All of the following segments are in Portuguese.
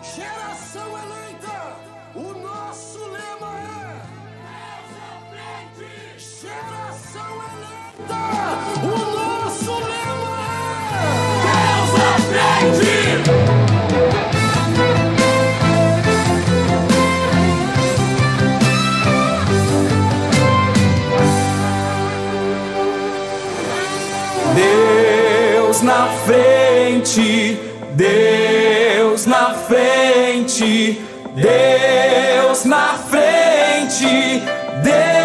Geração eleita, o nosso lema é Deus à frente. Geração eleita, o nosso lema é Deus à frente. Deus na frente, Deus na frente, Deus na frente, Deus.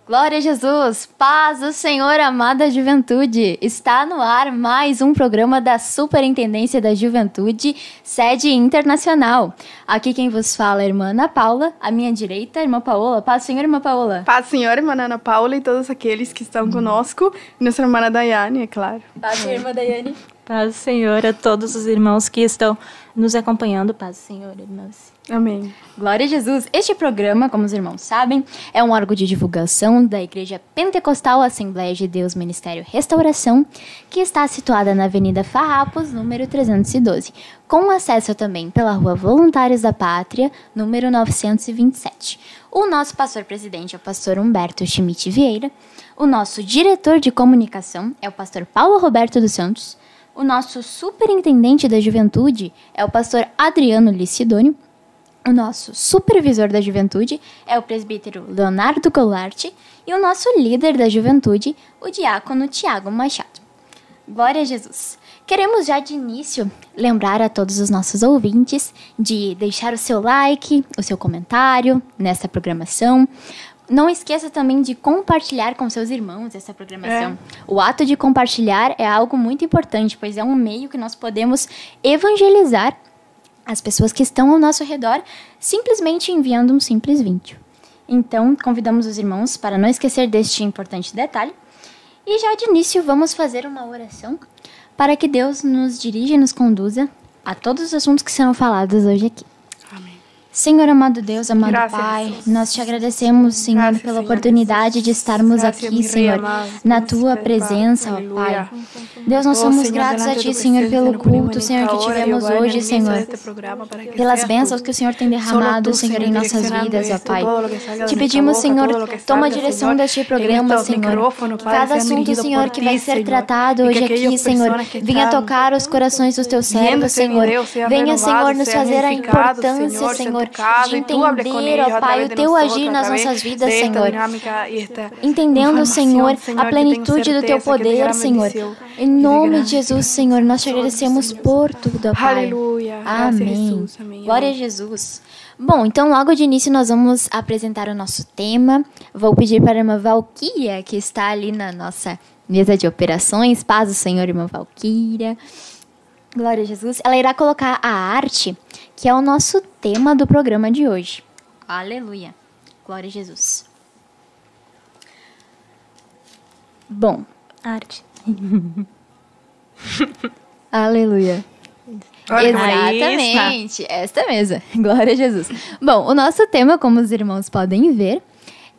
Glória a Jesus, paz do Senhor, amada juventude. Está no ar mais um programa da Superintendência da Juventude, sede internacional. Aqui quem vos fala é a irmã Ana Paula, à minha direita, a irmã Paola. Paz do Senhor, irmã Paola. Paz do Senhor, irmã Ana Paula e todos aqueles que estão conosco. E nossa irmã Daiane, é claro. Paz do Senhor, irmã Daiane. Paz do Senhor a todos os irmãos que estão nos acompanhando. Paz do Senhor, irmãos. Amém. Glória a Jesus. Este programa, como os irmãos sabem, é um órgão de divulgação da Igreja Pentecostal Assembleia de Deus Ministério Restauração, que está situada na Avenida Farrapos, número 312, com acesso também pela Rua Voluntários da Pátria, número 927. O nosso pastor-presidente é o pastor Humberto Schmidt Vieira. O nosso diretor de comunicação é o pastor Paulo Roberto dos Santos. O nosso superintendente da juventude é o pastor Adriano Licidônio. O nosso supervisor da juventude é o presbítero Leonardo Goulart e o nosso líder da juventude, o diácono Tiago Machado. Glória a Jesus! Queremos já de início lembrar a todos os nossos ouvintes de deixar o seu like, o seu comentário nesta programação. Não esqueça também de compartilhar com seus irmãos essa programação. O ato de compartilhar é algo muito importante, pois é um meio que nós podemos evangelizar as pessoas que estão ao nosso redor, simplesmente enviando um simples vídeo. Então, convidamos os irmãos para não esquecer deste importante detalhe. E já de início, vamos fazer uma oração para que Deus nos dirija e nos conduza a todos os assuntos que serão falados hoje aqui. Senhor, amado Deus, amado Graças, Pai, Jesus. nós te agradecemos, Senhor, Graças, pela Senhor oportunidade Jesus. de estarmos Graças, aqui, mi Senhor, rei amado, na como Tua se presença, ó aleluia. Pai. Deus, nós Oh, somos Senhor, gratos a delante Ti, da tua Senhor, presença, pelo no primeiro culto, Senhor, que momento, hora, tivemos eu guardo hoje, en mí Senhor, este programa para que pelas seas bênçãos tú. que o Senhor tem Solo derramado, tú, Senhor, em nossas direccionando vidas, ó esto, Pai. todo lo que salga de Te nuestra pedimos, boca, Senhor, todo lo que toma a salga, direção Senhor, deste en programa, estos Senhor. micrófonos, Que Padre, cada sean assunto, dirigidos Senhor, por que ti, vai ser Senhor. tratado Y que hoje aqui, aquellas Senhor, personas que venha están tocar os corações dos Teus viendo servos, ese Senhor. video sean Venha, Senhor, renovados, nos sean fazer a edificados, importância, sean Senhor, tocados, de y tú hables con entender, ellos ó a Pai, través o de Teu nosotros, agir a nas través nossas vidas, de esta Senhor. dinámica y esta Entendendo, información, Senhor, Señor, a que plenitude tengo do Teu certeza que de poder, gran Senhor. bendición Em y de nome gran de Jesus, Senhor, nós te agradecemos por tudo, ó Pai. Aleluia. Graças a Amém. Jesus. Amém. Glória a Jesus. Bom, então logo de início nós vamos apresentar o nosso tema. Vou pedir para a irmã Valquíria, que está ali na nossa mesa de operações. Paz do Senhor, irmã Valquíria. Glória a Jesus. Ela irá colocar a arte, que é o nosso tema do programa de hoje. Aleluia. Glória a Jesus. Bom, Arte. aleluia. Exatamente, esta mesa. Glória a Jesus. Bom, o nosso tema, como os irmãos podem ver,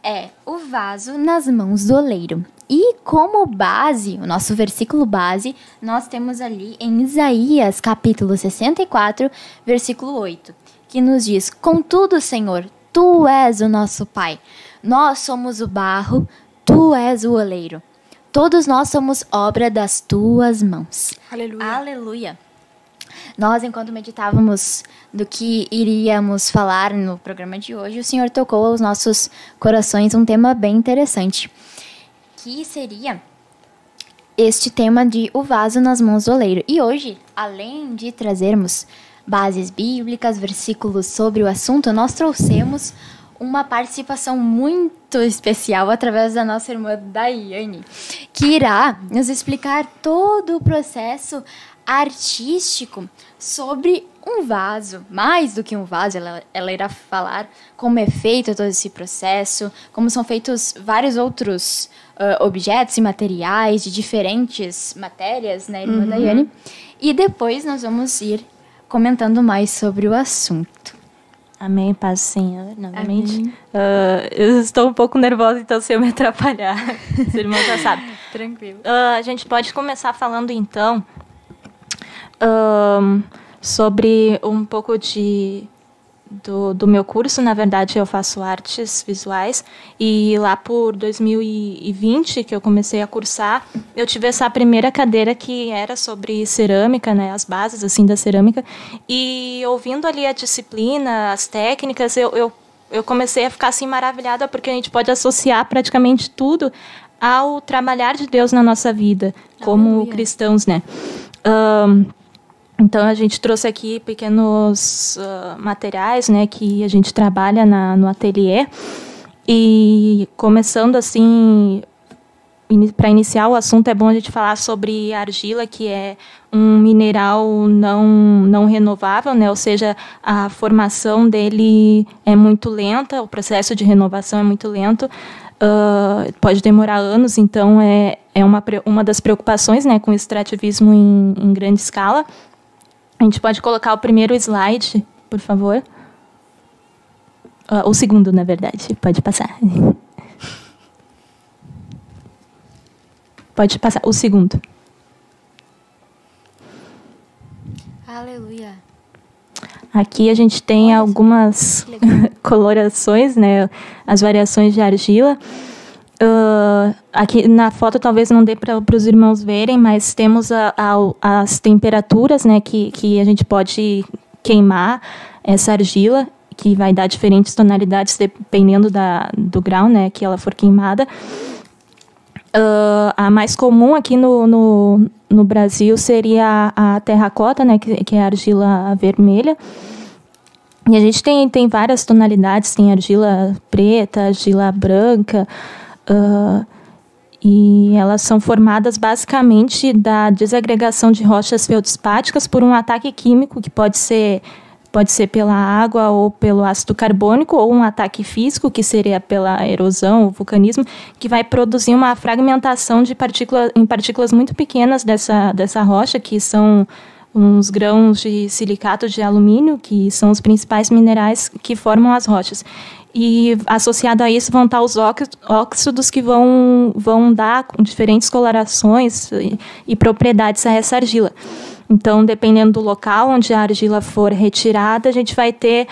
é o vaso nas mãos do oleiro. E como base, o nosso versículo base, nós temos ali em Isaías, capítulo 64, versículo 8, que nos diz: Contudo, Senhor, Tu és o nosso Pai. Nós somos o barro, Tu és o oleiro. Todos nós somos obra das Tuas mãos. Aleluia. Aleluia. Nós, enquanto meditávamos do que iríamos falar no programa de hoje, o Senhor tocou aos nossos corações um tema bem interessante, que seria este tema de o vaso nas mãos do oleiro. E hoje, além de trazermos bases bíblicas, versículos sobre o assunto, nós trouxemos uma participação muito especial através da nossa irmã Daiane, que irá nos explicar todo o processo artístico sobre um vaso. Mais do que um vaso, ela irá falar como é feito todo esse processo, como são feitos vários outros objetos e materiais de diferentes matérias, né, irmã Daiane? E depois nós vamos ir comentando mais sobre o assunto. Amém, paz do Senhor, novamente. Eu estou um pouco nervosa, então se eu me atrapalhar, os irmãos já sabem. Tranquilo. A gente pode começar falando, então, sobre um pouco do meu curso. Na verdade, eu faço artes visuais, e lá por 2020, que eu comecei a cursar, eu tive essa primeira cadeira que era sobre cerâmica, né, as bases assim da cerâmica, e ouvindo ali a disciplina, as técnicas, eu comecei a ficar assim maravilhada, porque a gente pode associar praticamente tudo ao trabalhar de Deus na nossa vida, como cristãos, né? Então, a gente trouxe aqui pequenos materiais, né, que a gente trabalha no ateliê. E começando assim, para iniciar o assunto, é bom a gente falar sobre a argila, que é um mineral não renovável, né? Ou seja, a formação dele é muito lenta, o processo de renovação é muito lento, pode demorar anos. Então, é uma das preocupações, né, com o extrativismo em grande escala. A gente pode colocar o primeiro slide, por favor. O segundo, na verdade. Pode passar. Pode passar. O segundo. Aleluia. Aqui a gente tem algumas colorações, né? As variações de argila. Aqui na foto talvez não dê para os irmãos verem, mas temos as temperaturas, né, que a gente pode queimar essa argila, que vai dar diferentes tonalidades dependendo do grau, né, que ela for queimada. A mais comum aqui no Brasil seria a terracota, né, que é a argila vermelha. E a gente tem várias tonalidades, tem argila preta, argila branca, e elas são formadas basicamente da desagregação de rochas feldspáticas por um ataque químico, que pode ser pela água ou pelo ácido carbônico, ou um ataque físico, que seria pela erosão ou vulcanismo, que vai produzir uma fragmentação em partículas muito pequenas dessa rocha, que são uns grãos de silicato de alumínio, que são os principais minerais que formam as rochas. E associado a isso vão estar os óxidos, que vão dar diferentes colorações e propriedades a essa argila. Então, dependendo do local onde a argila for retirada, a gente vai ter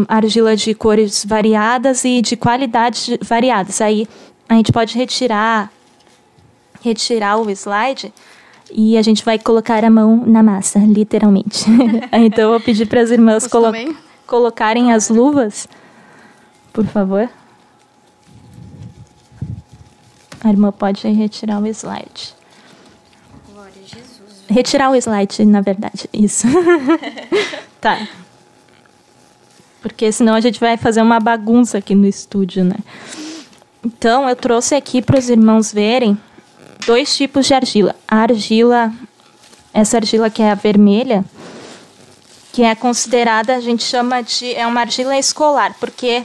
argila de cores variadas e de qualidades variadas. Aí a gente pode retirar o slide e a gente vai colocar a mão na massa, literalmente. Então, eu vou pedir para as irmãs colocarem as luvas. Por favor. A irmã pode retirar o slide. Glória a Jesus. Retirar o slide, na verdade. Isso. Tá. Porque senão a gente vai fazer uma bagunça aqui no estúdio, né? Então, eu trouxe aqui para os irmãos verem 2 tipos de argila. Essa argila que é a vermelha, que é considerada, a gente chama é uma argila escolar, porque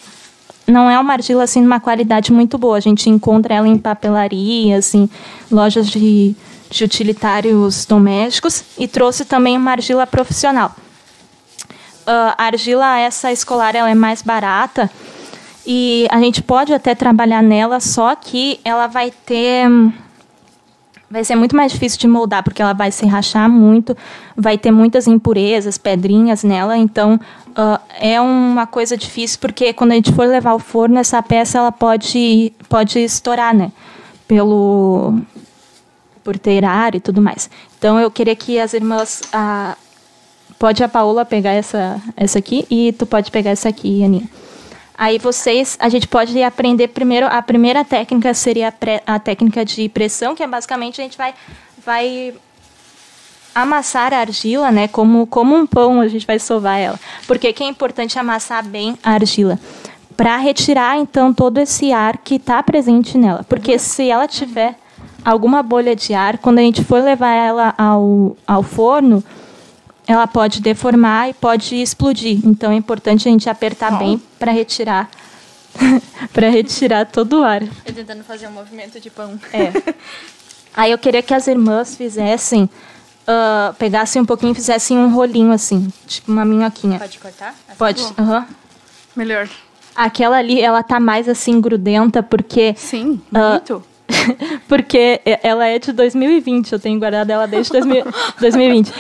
não é uma argila assim de uma qualidade muito boa. A gente encontra ela em papelarias, em lojas de utilitários domésticos, e trouxe também uma argila profissional. A argila essa escolar, ela é mais barata, e a gente pode até trabalhar nela, só que ela vai ser muito mais difícil de moldar, porque ela vai se rachar muito, vai ter muitas impurezas, pedrinhas nela. Então, é uma coisa difícil, porque quando a gente for levar ao forno, essa peça ela pode estourar, né? Por ter ar e tudo mais. Então, eu queria que as irmãs... pode a Paola pegar essa aqui, e tu pode pegar essa aqui, Aninha. Aí a gente pode aprender primeiro, a primeira técnica seria a técnica de pressão, que é basicamente a gente vai amassar a argila, né, como um pão, a gente vai sovar ela. Por que é importante amassar bem a argila? Para retirar, então, todo esse ar que está presente nela. Porque se ela tiver alguma bolha de ar, quando a gente for levar ela ao forno, ela pode deformar e pode explodir. Então, é importante a gente apertar bem para retirar todo o ar. Eu tentando fazer um movimento de pão. Aí eu queria que as irmãs pegassem um pouquinho e fizessem um rolinho assim, tipo uma minhoquinha. Pode cortar? Pode. Melhor. Aquela ali, ela tá mais assim grudenta, porque... Sim, muito. Porque ela é de 2020, eu tenho guardado ela desde 2020.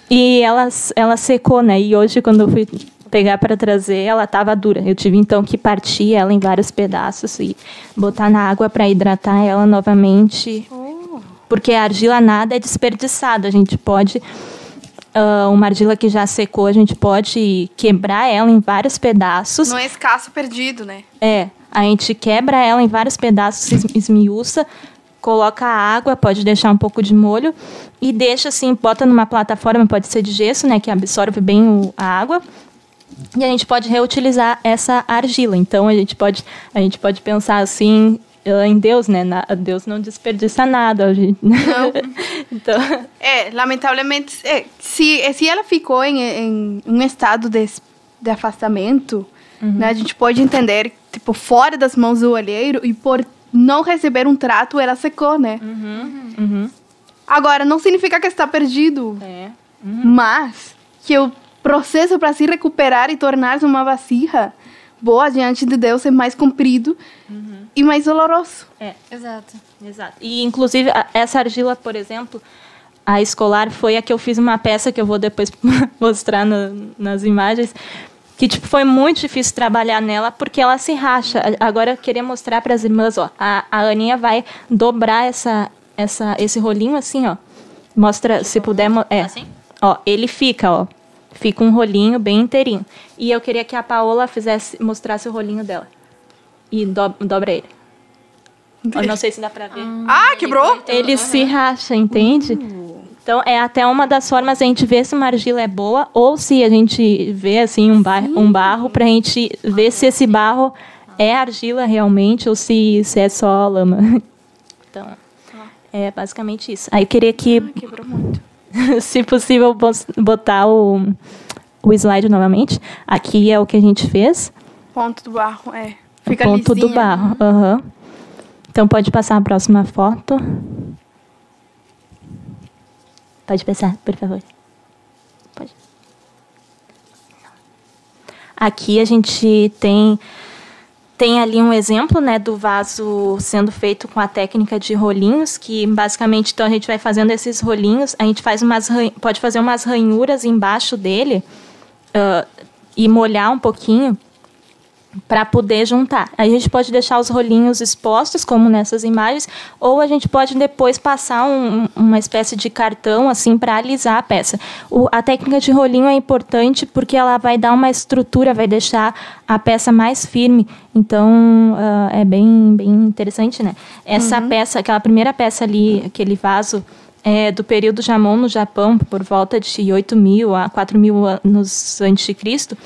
E ela secou, né? E hoje, quando eu fui pegar para trazer, ela estava dura. Eu tive, então, que partir ela em vários pedaços e botar na água para hidratar ela novamente. Porque a argila nada é desperdiçada. A gente pode... uma argila que já secou, a gente pode quebrar ela em vários pedaços. Não é escasso perdido, né? A gente quebra ela em vários pedaços, esmiuça, coloca a água, pode deixar um pouco de molho e deixa assim, bota numa plataforma, pode ser de gesso, né, que absorve bem a água. E a gente pode reutilizar essa argila. Então, a gente pode pensar assim... em Deus, né? Deus não desperdiça nada. Não. Então... lamentavelmente, se ela ficou em um estado de afastamento, né, a gente pode entender, tipo, fora das mãos do olheiro, e por não receber um trato, ela secou, né? Agora, não significa que está perdido, mas que o processo para se recuperar e tornar-se uma vasija boa diante de Deus é mais comprido e mais doloroso. Exato. E, inclusive, essa argila, por exemplo, a escolar foi a que eu fiz uma peça que eu vou depois mostrar nas imagens, que tipo, foi muito difícil trabalhar nela porque ela se racha. Agora eu queria mostrar para as irmãs, ó, a Aninha vai dobrar esse rolinho assim, ó. Mostra, se puder... Assim? Ó, ele fica, ó. Fica um rolinho bem inteirinho. E eu queria que a Paola mostrasse o rolinho dela. E dobra ele. Eu não sei se dá pra ver. Quebrou? Ele se racha, entende? Então, é até uma das formas a gente ver se uma argila é boa ou se a gente vê, assim, um barro pra gente ver se esse barro é argila realmente ou se é só lama. Então, é basicamente isso. Aí eu queria que... Quebrou muito. Se possível, botar o slide novamente. Aqui é o que a gente fez. Ponto do barro, Fica ponto lisinha. do barro. Então, pode passar a próxima foto. Pode passar, por favor. Pode. Aqui a gente tem ali um exemplo, né, do vaso sendo feito com a técnica de rolinhos, que basicamente, então, a gente vai fazendo esses rolinhos, a gente pode fazer umas ranhuras embaixo dele e molhar um pouquinho para poder juntar. Aí a gente pode deixar os rolinhos expostos, como nessas imagens, ou a gente pode depois passar uma espécie de cartão assim para alisar a peça. A técnica de rolinho é importante porque ela vai dar uma estrutura, vai deixar a peça mais firme. Então, é bem interessante, né? Essa peça, aquela primeira peça ali, aquele vaso, é do período Jamon no Japão, por volta de 8.000 a 4.000 anos antes de Cristo.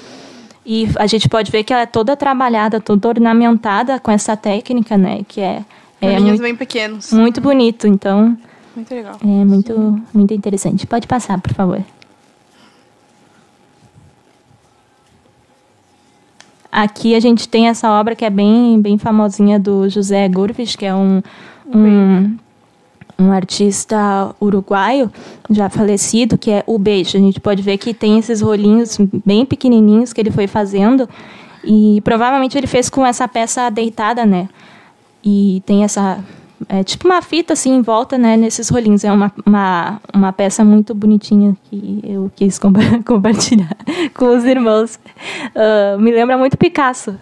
E a gente pode ver que ela é toda trabalhada, toda ornamentada com essa técnica, né? Que é Rolinhos bem pequenos. Muito bonito, então... Muito legal. É muito interessante. Pode passar, por favor. Aqui a gente tem essa obra que é bem famosinha do José Gurvich, que é um artista uruguaio, já falecido, que é o Beijo. A gente pode ver que tem esses rolinhos bem pequenininhos que ele foi fazendo e provavelmente ele fez com essa peça deitada, né? E tem essa... É tipo uma fita assim em volta, né, nesses rolinhos. É uma peça muito bonitinha que eu quis compartilhar com os irmãos. Me lembra muito Picasso,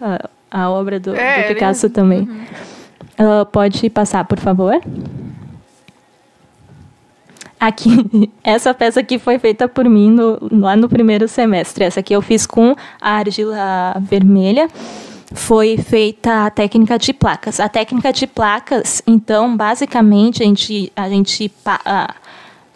a obra do Picasso também. Pode passar, por favor. Aqui, essa peça aqui foi feita por mim lá no primeiro semestre. Essa aqui eu fiz com a argila vermelha. Foi feita a técnica de placas. A técnica de placas, então, basicamente, a gente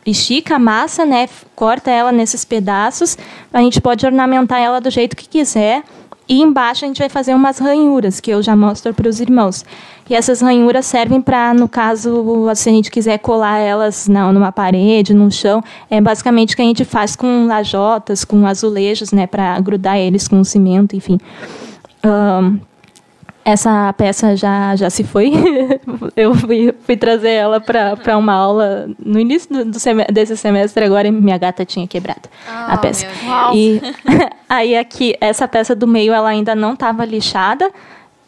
estica a massa, né, corta ela nesses pedaços. A gente pode ornamentar ela do jeito que quiser. E embaixo a gente vai fazer umas ranhuras, que eu já mostro para os irmãos. E essas ranhuras servem para, no caso, se a gente quiser colar elas numa parede, num chão, é basicamente o que a gente faz com lajotas, com azulejos, né, para grudar eles com cimento, enfim. Essa peça já se foi. Eu fui trazer ela para uma aula no início desse semestre, agora minha gata tinha quebrado a peça. E aí aqui, essa peça do meio ela ainda não estava lixada,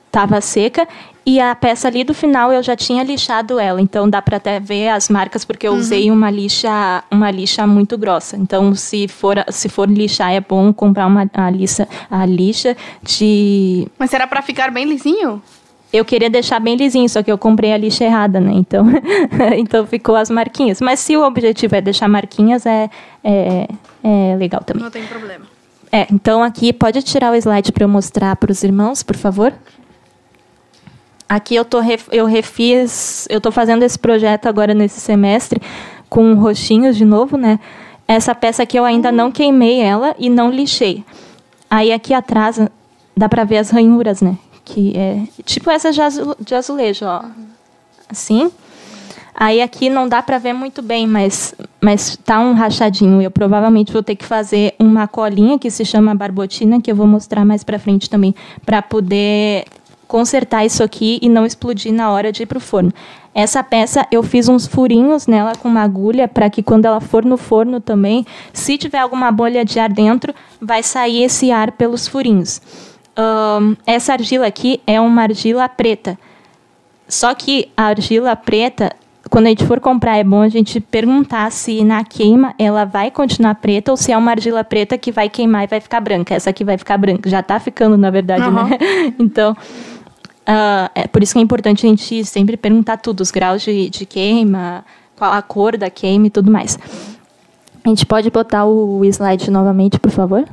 estava seca, E a peça ali do final eu já tinha lixado ela, então dá para até ver as marcas, porque eu usei uma lixa muito grossa. Então, se for lixar, é bom comprar a lixa de... Mas era pra ficar bem lisinho? Eu queria deixar bem lisinho, só que eu comprei a lixa errada, né? Então, então ficou as marquinhas. Mas se o objetivo é deixar marquinhas, é legal também. Não tem problema. Então aqui, pode tirar o slide para eu mostrar para os irmãos, por favor? Aqui eu tô fazendo esse projeto agora nesse semestre, com roxinhos de novo, né? Essa peça aqui eu ainda não queimei ela e não lixei. Aí aqui atrás, dá para ver as ranhuras, né? Que é tipo essa de azulejo, ó. Assim. Aí aqui não dá para ver muito bem, mas tá um rachadinho. Eu provavelmente vou ter que fazer uma colinha que se chama barbotina, que eu vou mostrar mais para frente também, para poder consertar isso aqui e não explodir na hora de ir pro forno. Essa peça eu fiz uns furinhos nela com uma agulha para que quando ela for no forno também, se tiver alguma bolha de ar dentro, vai sair esse ar pelos furinhos. Essa argila aqui é uma argila preta. Só que a argila preta, quando a gente for comprar, é bom a gente perguntar se na queima ela vai continuar preta ou se é uma argila preta que vai queimar e vai ficar branca. Essa aqui vai ficar branca. Já está ficando, na verdade, né? Então, é por isso que é importante a gente sempre perguntar tudo, os graus de queima, qual a cor da queima e tudo mais. A gente pode botar o slide novamente, por favor?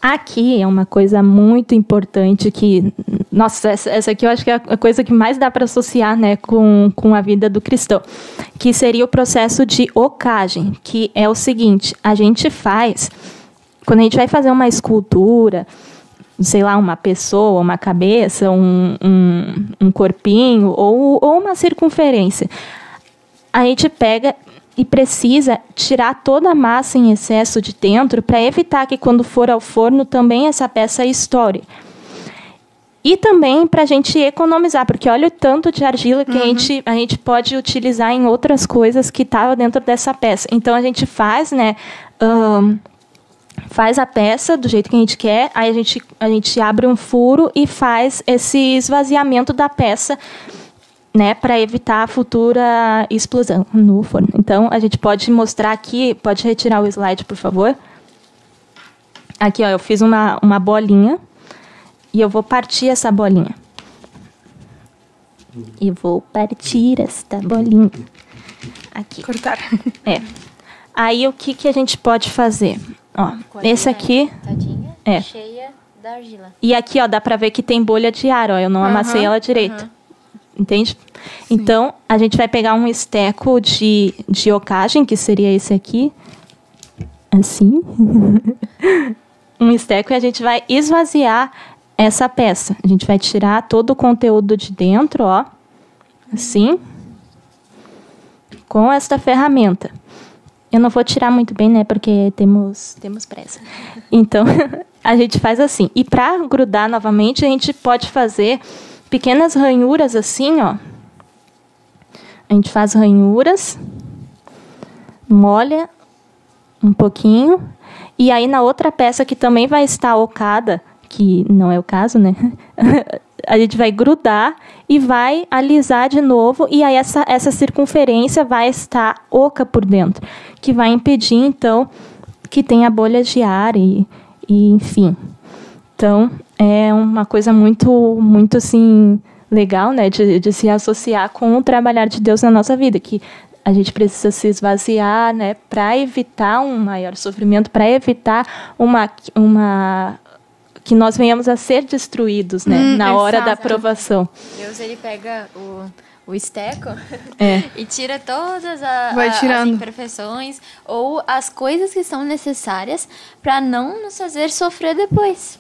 Aqui é uma coisa muito importante que... Nossa, essa aqui eu acho que é a coisa que mais dá para associar, né, com a vida do cristão, que seria o processo de ocagem, que é o seguinte, a gente faz... Quando a gente vai fazer uma escultura, sei lá, uma pessoa, uma cabeça, um corpinho ou uma circunferência, a gente pega... e precisa tirar toda a massa em excesso de dentro para evitar que, quando for ao forno, também essa peça estoure. E também para a gente economizar, porque olha o tanto de argila que a gente pode utilizar em outras coisas que estava dentro dessa peça. Então, a gente faz, né, faz a peça do jeito que a gente quer, aí a gente abre um furo e faz esse esvaziamento da peça, né, para evitar a futura explosão no forno. Então, a gente pode mostrar aqui, pode retirar o slide, por favor. Aqui, ó, eu fiz uma bolinha e eu vou partir essa bolinha. E vou partir esta bolinha. Aqui. Cortar. Aí, o que a gente pode fazer? Ó, esse aqui... Tadinha, cheia da argila. E aqui, ó, dá para ver que tem bolha de ar, ó. Eu não amassei ela direito. Entende? Sim. Então, a gente vai pegar um esteco de ocagem, que seria esse aqui. Assim. Um esteco, e a gente vai esvaziar essa peça. A gente vai tirar todo o conteúdo de dentro, ó. Assim. Com esta ferramenta. Eu não vou tirar muito bem, né? Porque temos pressa. Então, a gente faz assim. E para grudar novamente, a gente pode fazer... pequenas ranhuras assim, ó. A gente faz ranhuras, molha um pouquinho, e aí na outra peça que também vai estar ocada, que não é o caso, né? A gente vai grudar e vai alisar de novo, e aí essa circunferência vai estar oca por dentro, que vai impedir, então, que tenha bolhas de ar e enfim. Então, é uma coisa muito, muito assim, legal, né, de se associar com o trabalhar de Deus na nossa vida, que a gente precisa se esvaziar, né, para evitar um maior sofrimento, para evitar que nós venhamos a ser destruídos, né, na hora da provação. Deus, ele pega o esteco e tira todas as imperfeições ou as coisas que são necessárias para não nos fazer sofrer depois.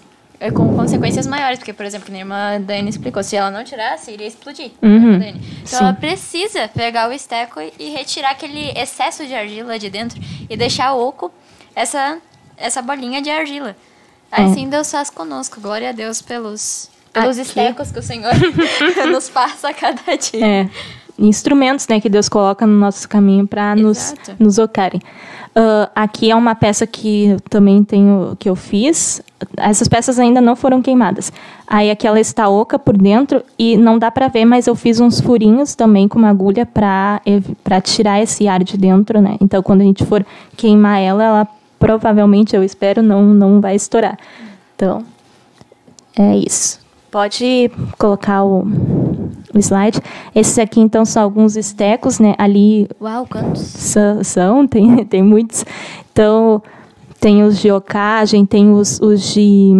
Com consequências maiores, porque, por exemplo, a minha irmã Dani explicou, se ela não tirasse, iria explodir. Dani. Então, ela precisa pegar o esteco e retirar aquele excesso de argila de dentro e deixar oco essa bolinha de argila. Assim Deus faz conosco. Glória a Deus pelos estecos que o Senhor nos passa a cada dia. instrumentos, né, que Deus coloca no nosso caminho para nos tocarem. Aqui é uma peça que eu também tenho, que eu fiz. Essas peças ainda não foram queimadas. Aí aqui ela está oca por dentro e não dá para ver, mas eu fiz uns furinhos também com uma agulha para tirar esse ar de dentro, né? Então, quando a gente for queimar ela provavelmente, eu espero, não vai estourar. Então, é isso. Pode colocar o slide. Esses aqui, então, são alguns estecos, né? Ali... Uau, quantos? Tem muitos. Então, tem os de ocagem, tem os de...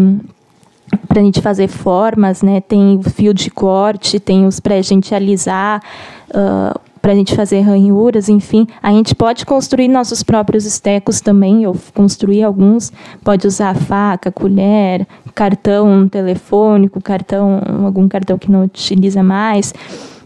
para a gente fazer formas, né? Tem o fio de corte, tem os para a gente alisar, para a gente fazer ranhuras, enfim. A gente pode construir nossos próprios estecos também. Eu construí alguns. Pode usar faca, colher, cartão telefônico, algum cartão que não utiliza mais.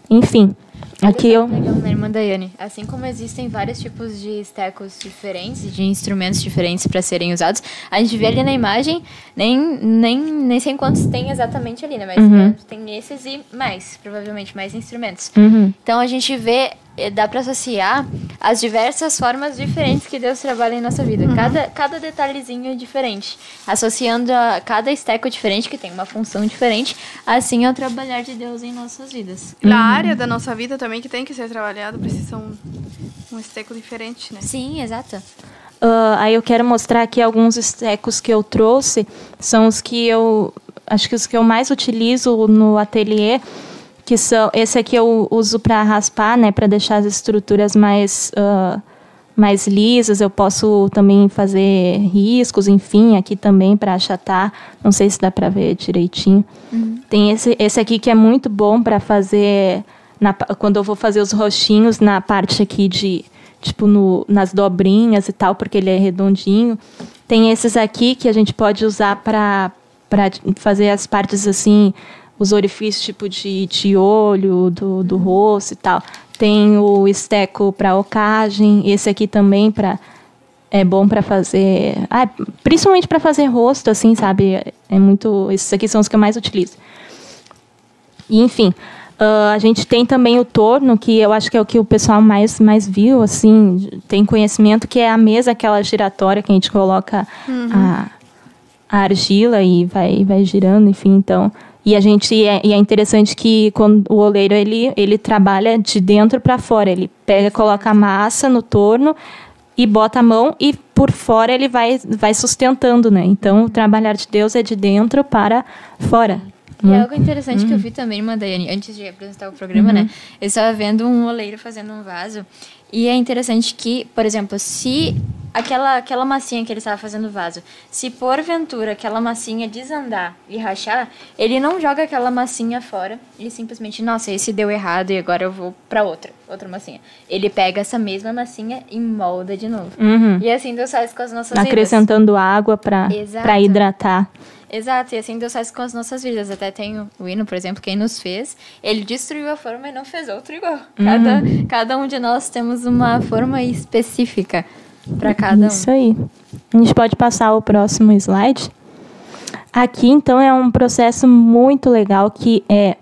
Enfim, aqui eu... Legal, né, irmã Daiane? Assim como existem vários tipos de estecos diferentes, de instrumentos diferentes para serem usados, a gente vê ali na imagem, nem sei quantos tem exatamente ali, né? Mas né, tem esses e mais, provavelmente mais instrumentos. Então a gente vê, dá para associar as diversas formas diferentes que Deus trabalha em nossa vida. Cada detalhezinho é diferente. Associando a cada esteco diferente, que tem uma função diferente, assim é o trabalhar de Deus em nossas vidas. Na área da nossa vida também que tem que ser trabalhado, precisa um esteco diferente, né? Sim, exato. Aí eu quero mostrar aqui alguns estecos que eu trouxe. São os que acho que os que eu mais utilizo no ateliê, que são, esse aqui eu uso para raspar, né, para deixar as estruturas mais lisas. Eu posso também fazer riscos, enfim, aqui também para achatar. Não sei se dá para ver direitinho. Tem esse aqui que é muito bom para fazer quando eu vou fazer os roxinhos na parte aqui de tipo nas dobrinhas e tal, porque ele é redondinho. Tem esses aqui que a gente pode usar para fazer as partes assim, os orifícios tipo de olho, do rosto e tal. Tem o esteco para ocagem, esse aqui também é bom para fazer, principalmente para fazer rosto, assim, sabe? Esses aqui são os que eu mais utilizo. E, enfim, a gente tem também o torno, que eu acho que é o que o pessoal mais viu, assim, tem conhecimento, que é a mesa, aquela giratória que a gente coloca a argila e vai girando, enfim, então... E é interessante que quando o oleiro ele trabalha de dentro para fora. Ele coloca a massa no torno e bota a mão e por fora ele vai sustentando, né? Então, o trabalhar de Deus é de dentro para fora. E algo interessante que eu vi também, irmã Daiane, antes de apresentar o programa, né? Eu estava vendo um oleiro fazendo um vaso. E é interessante que, por exemplo, se aquela massinha que ele estava fazendo o vaso, se porventura aquela massinha desandar e rachar, ele não joga aquela massinha fora e simplesmente, nossa, esse deu errado e agora eu vou para outra massinha. Ele pega essa mesma massinha e molda de novo. E assim Deus faz com as nossas vidas. Acrescentando água para hidratar. Exato, e assim Deus faz com as nossas vidas. Até tem o hino, por exemplo, quem nos fez, ele destruiu a forma e não fez outro igual. Cada um de nós temos uma forma específica para cada um. Isso aí. A gente pode passar o próximo slide. Aqui, então, é um processo muito legal, que é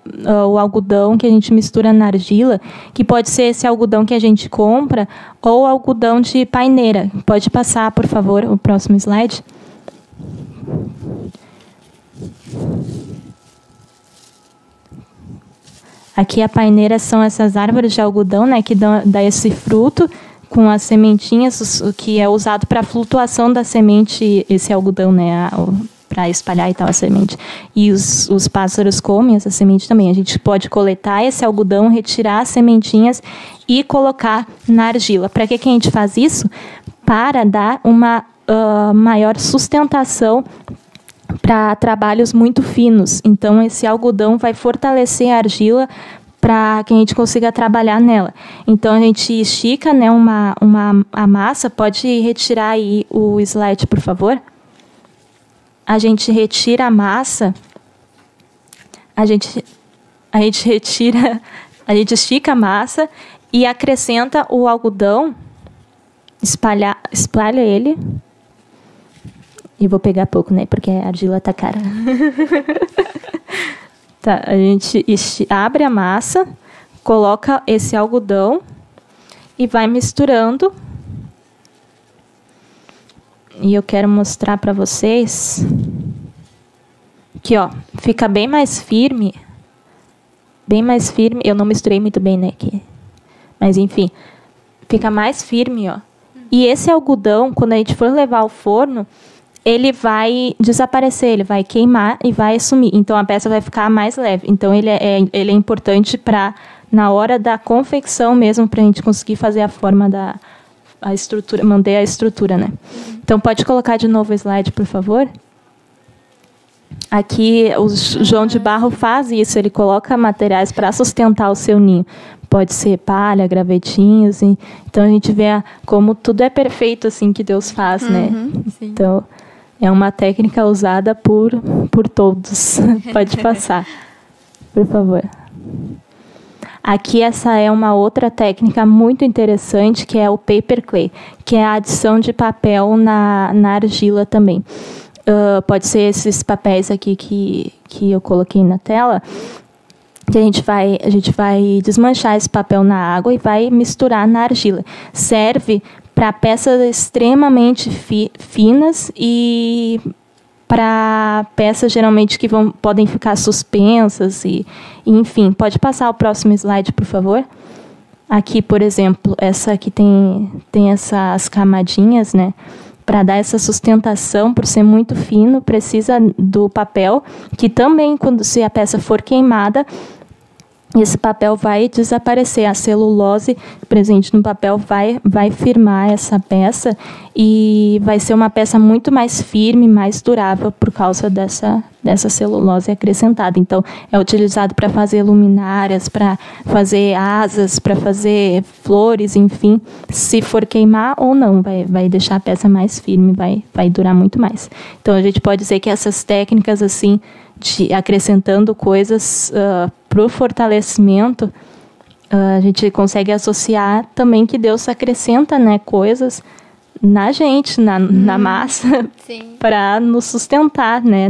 o algodão que a gente mistura na argila, que pode ser esse algodão que a gente compra ou algodão de paineira. Pode passar, por favor, o próximo slide. Aqui a paineira são essas árvores de algodão, né, que dá esse fruto com as sementinhas, que é usado para a flutuação da semente, esse algodão, né, para espalhar e tal a semente. E os pássaros comem essa semente também. A gente pode coletar esse algodão, retirar as sementinhas e colocar na argila. Para que a gente faz isso? Para dar uma maior sustentação para trabalhos muito finos. Então, esse algodão vai fortalecer a argila para que a gente consiga trabalhar nela. Então, a gente estica, né, a massa. Pode retirar aí o slide, por favor? A gente retira a massa. A gente estica a massa e acrescenta o algodão, espalha ele. E vou pegar pouco, né? Porque a argila tá cara. Tá, a gente abre a massa, coloca esse algodão e vai misturando. E eu quero mostrar para vocês que, ó, fica bem mais firme. Bem mais firme. Eu não misturei muito bem, né? Aqui. Mas, enfim, fica mais firme, ó. E esse algodão, quando a gente for levar ao forno, ele vai desaparecer, ele vai queimar e vai sumir. Então, a peça vai ficar mais leve. Então, ele é importante para, na hora da confecção mesmo, para a gente conseguir fazer a forma a estrutura, manter a estrutura, né? Então, pode colocar de novo o slide, por favor? Aqui, o João de Barro faz isso, ele coloca materiais para sustentar o seu ninho. Pode ser palha, gravetinhos. Então, a gente vê como tudo é perfeito, assim, que Deus faz, né? Sim. Então, é uma técnica usada por todos. Pode passar, por favor. Aqui, essa é uma outra técnica muito interessante, que é o paper clay, que é a adição de papel na argila também. Pode ser esses papéis aqui que eu coloquei na tela, que a gente vai desmanchar esse papel na água e vai misturar na argila. Serve para peças extremamente finas e para peças geralmente que podem ficar suspensas enfim. Pode passar o próximo slide, por favor? Aqui, por exemplo, essa aqui tem essas camadinhas, né? Para dar essa sustentação, por ser muito fino, precisa do papel, que também, se a peça for queimada, esse papel vai desaparecer. A celulose presente no papel vai firmar essa peça e vai ser uma peça muito mais firme, mais durável por causa dessa celulose acrescentada. Então, é utilizado para fazer luminárias, para fazer asas, para fazer flores, enfim. Se for queimar ou não, vai deixar a peça mais firme, vai durar muito mais. Então, a gente pode dizer que essas técnicas, assim, acrescentando coisas para o fortalecimento, a gente consegue associar também que Deus acrescenta, né, coisas na gente, na massa, para nos sustentar, né,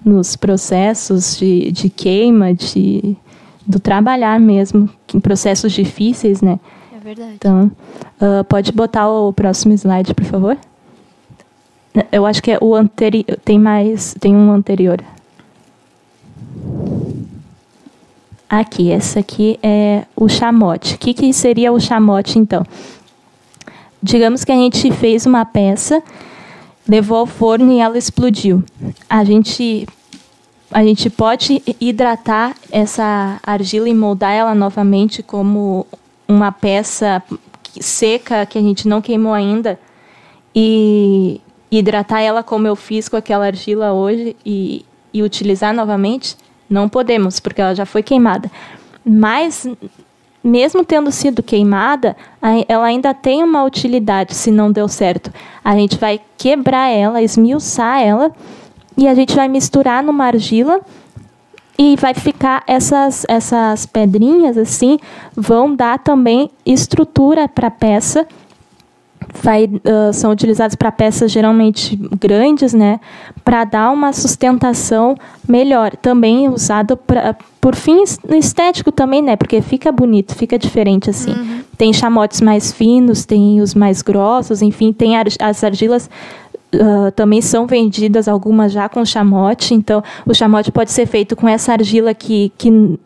nos processos de queima, do trabalhar mesmo, em processos difíceis, né? É verdade. Então, pode botar o próximo slide, por favor? Eu acho que é o anterior, tem um anterior. Aqui, essa aqui é o chamote. O que seria o chamote, então? Digamos que a gente fez uma peça, levou ao forno e ela explodiu. A gente pode hidratar essa argila e moldar ela novamente como uma peça seca que a gente não queimou ainda e hidratar ela como eu fiz com aquela argila hoje e utilizar novamente? Não podemos, porque ela já foi queimada. Mas, mesmo tendo sido queimada, ela ainda tem uma utilidade, se não deu certo. A gente vai quebrar ela, esmiuçar ela, e a gente vai misturar numa argila, e vai ficar essas pedrinhas, assim, vão dar também estrutura para a peça. São utilizados para peças geralmente grandes, né, para dar uma sustentação melhor. Também usado por fins estético também, né, porque fica bonito, fica diferente assim. Tem chamotes mais finos, tem os mais grossos, enfim, tem as argilas também são vendidas, algumas já com chamote. Então, o chamote pode ser feito com essa argila que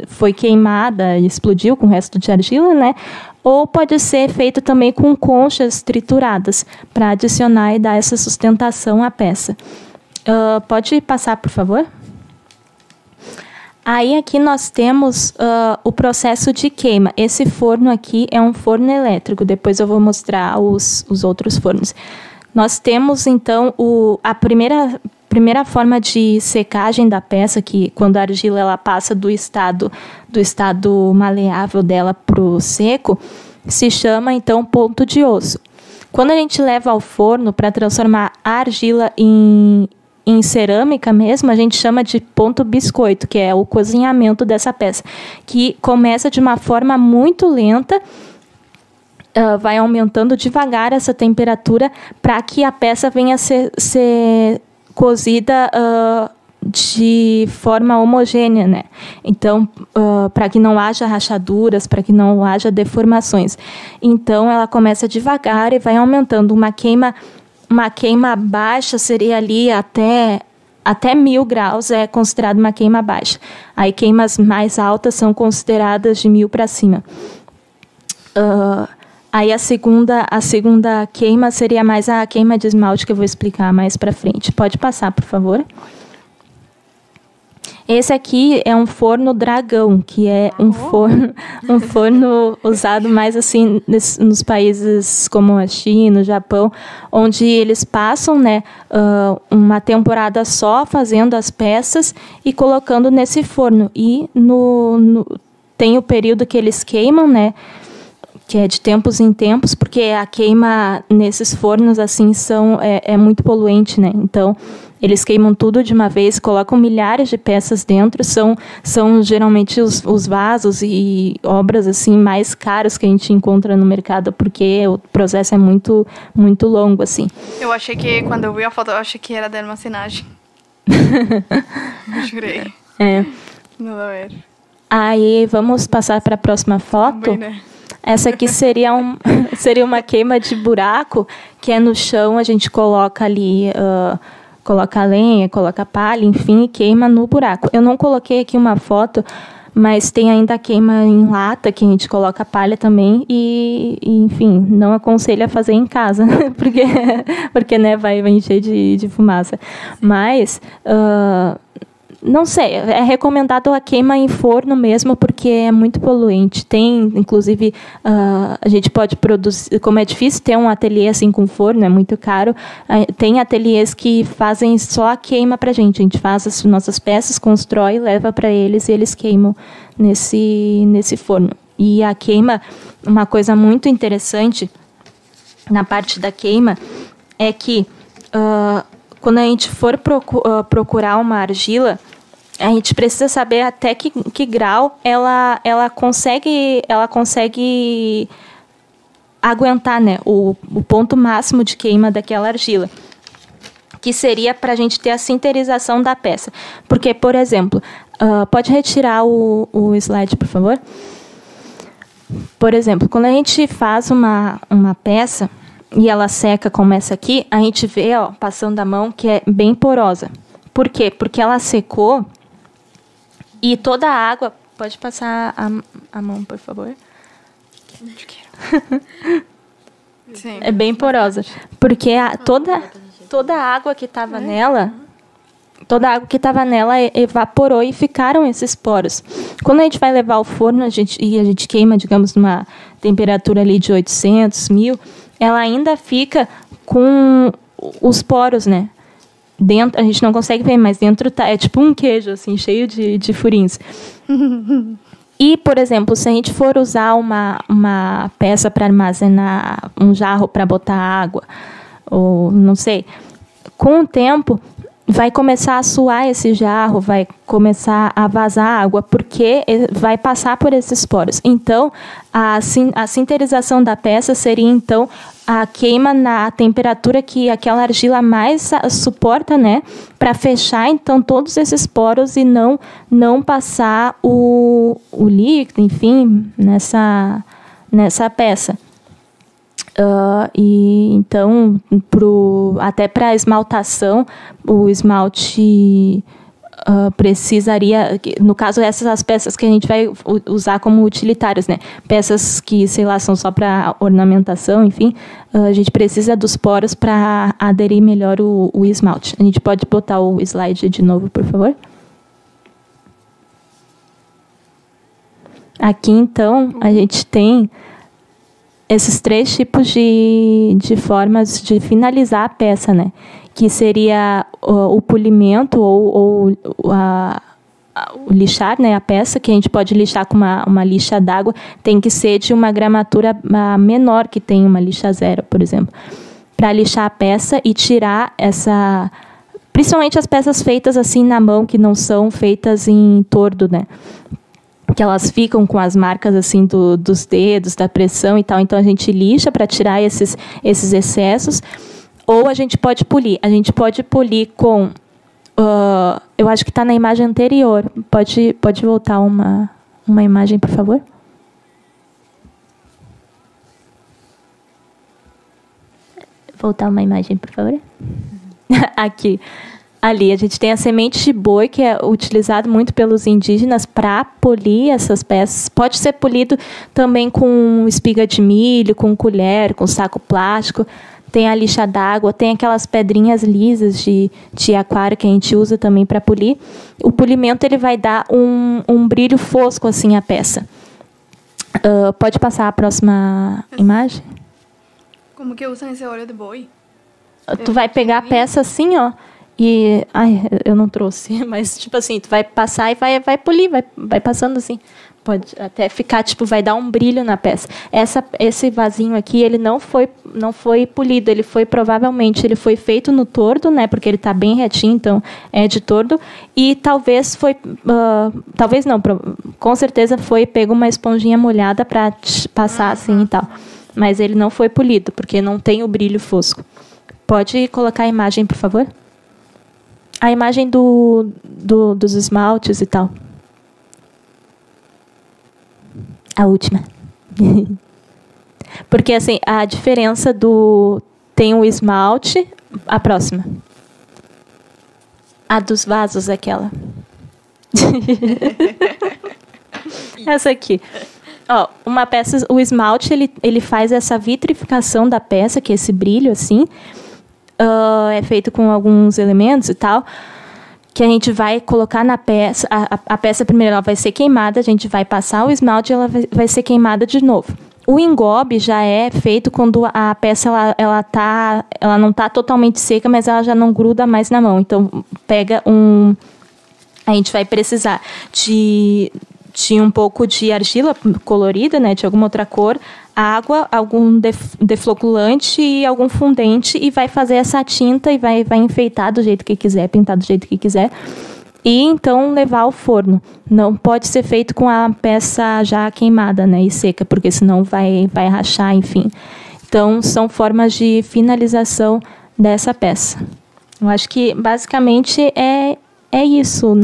foi queimada e explodiu com o resto de argila, né? Ou pode ser feito também com conchas trituradas, para adicionar e dar essa sustentação à peça. Pode passar, por favor? Aí aqui nós temos o processo de queima. Esse forno aqui é um forno elétrico. Depois eu vou mostrar os outros fornos. Nós temos, então, a primeira forma de secagem da peça, que quando a argila ela passa do estado maleável dela para o seco, se chama, então, ponto de osso. Quando a gente leva ao forno para transformar a argila em cerâmica mesmo, a gente chama de ponto biscoito, que é o cozinhamento dessa peça, que começa de uma forma muito lenta, vai aumentando devagar essa temperatura para que a peça venha a ser cozida de forma homogênea, né? Então, para que não haja rachaduras, para que não haja deformações. Então, ela começa devagar e vai aumentando. Uma queima baixa seria ali até 1.000 graus é considerado uma queima baixa. Aí, queimas mais altas são consideradas de 1.000 para cima. Aí a segunda queima seria mais a queima de esmalte, que eu vou explicar mais para frente. Pode passar, por favor. Esse aqui é um forno dragão, que é um forno usado mais assim nos países como a China, o Japão, onde eles passam, né, uma temporada só fazendo as peças e colocando nesse forno. E tem o período que eles queimam, né, que é de tempos em tempos, porque a queima nesses fornos assim é muito poluente, né? Então, eles queimam tudo de uma vez, colocam milhares de peças dentro, são geralmente os vasos e obras assim mais caros que a gente encontra no mercado, porque o processo é muito, muito longo, assim. Eu achei que, quando eu vi a foto, eu achei que era de armazenagem. Eu jurei. Nada a ver. Aí, vamos passar para a próxima foto. Bem, né? Essa aqui seria uma queima de buraco, que é no chão, a gente coloca ali, coloca lenha, coloca palha, enfim, e queima no buraco. Eu não coloquei aqui uma foto, mas tem ainda a queima em lata, que a gente coloca palha também, e enfim, não aconselho a fazer em casa, porque né, vai encher de fumaça. Mas... não sei, é recomendado a queima em forno mesmo, porque é muito poluente. Tem, inclusive, a gente pode produzir, como é difícil ter um ateliê assim com forno, é muito caro, tem ateliês que fazem só a queima pra gente. A gente faz as nossas peças, constrói, leva para eles e eles queimam nesse forno. E a queima, uma coisa muito interessante na parte da queima é que quando a gente for procurar uma argila, a gente precisa saber até que grau ela consegue aguentar, né, o ponto máximo de queima daquela argila, que seria para a gente ter a sinterização da peça. Porque, por exemplo, pode retirar o slide, por favor? Por exemplo, quando a gente faz uma peça e ela seca como essa aqui, a gente vê, passando a mão, que é bem porosa. Por quê? Porque ela secou e toda a água... Pode passar a mão, por favor? Sim. É bem porosa. Porque toda a água que estava nela... Toda a água que estava nela evaporou e ficaram esses poros. Quando a gente vai levar ao forno a gente queima, digamos, numa temperatura ali de 800, 1000, ela ainda fica com os poros, né? Dentro, a gente não consegue ver, mas dentro é tipo um queijo, assim, cheio de furinhos. E, por exemplo, se a gente for usar uma peça para armazenar, um jarro para botar água, ou não sei, com o tempo vai começar a suar esse jarro, vai começar a vazar água, porque vai passar por esses poros. Então, a sinterização da peça seria, então, a queima na temperatura que aquela argila mais suporta, né, para fechar, então, todos esses poros e não passar o líquido, enfim, nessa peça. E então, até para esmaltação, o esmalte precisaria, no caso, essas as peças que a gente vai usar como utilitárias, né? Peças que, sei lá, são só para ornamentação, enfim, a gente precisa dos poros para aderir melhor o esmalte. A gente pode botar o slide de novo, por favor? Aqui, então, a gente tem esses 3 tipos de formas de finalizar a peça, né? Que seria o polimento ou o lixar, né? A peça, que a gente pode lixar com uma lixa d'água, tem que ser de uma gramatura menor que tem uma lixa 0, por exemplo. Para lixar a peça e tirar principalmente as peças feitas assim na mão, que não são feitas em tordo, né? Que elas ficam com as marcas assim dos dedos, da pressão e tal. Então, a gente lixa para tirar esses excessos. Ou a gente pode polir. A gente pode polir com eu acho que está na imagem anterior. Pode voltar uma imagem, por favor? Voltar uma imagem, por favor. Aqui. Ali, a gente tem a semente de boi, que é utilizado muito pelos indígenas para polir essas peças. Pode ser polido também com espiga de milho, com colher, com saco plástico. Tem a lixa d'água, tem aquelas pedrinhas lisas de aquário que a gente usa também para polir. O polimento ele vai dar um brilho fosco assim à peça. Pode passar a próxima imagem? Como que usam esse óleo de boi? Tu vai pegar a peça assim, ó. E... Ai, eu não trouxe. Mas, tipo assim, tu vai passar e vai polir. Vai passando assim. Pode até ficar, tipo, vai dar um brilho na peça. Esse vasinho aqui, ele não foi polido. Ele foi, provavelmente, ele foi feito no tordo, né? Porque ele tá bem retinho, então é de tordo. E talvez foi... talvez não. Com certeza foi pego uma esponjinha molhada para passar assim e tal. Mas ele não foi polido, porque não tem o brilho fosco. Pode colocar a imagem, por favor? A imagem dos esmaltes e tal. A última. Porque, assim, a diferença do... Tem o esmalte... A próxima. A dos vasos, aquela. Essa aqui. Ó, uma peça, o esmalte, ele faz essa vitrificação da peça, que é esse brilho, assim. É feito com alguns elementos e tal, que a gente vai colocar na peça. A peça, primeiro, ela vai ser queimada, a gente vai passar o esmalte e ela vai ser queimada de novo. O engobe já é feito quando a peça ela não está totalmente seca, mas ela já não gruda mais na mão. Então, a gente vai precisar de um pouco de argila colorida, né, de alguma outra cor, água, algum defloculante e algum fundente, e vai fazer essa tinta e vai enfeitar do jeito que quiser, pintar do jeito que quiser, e então levar ao forno. Não pode ser feito com a peça já queimada, né, e seca, porque senão vai rachar, enfim. Então, são formas de finalização dessa peça. Eu acho que, basicamente, é isso.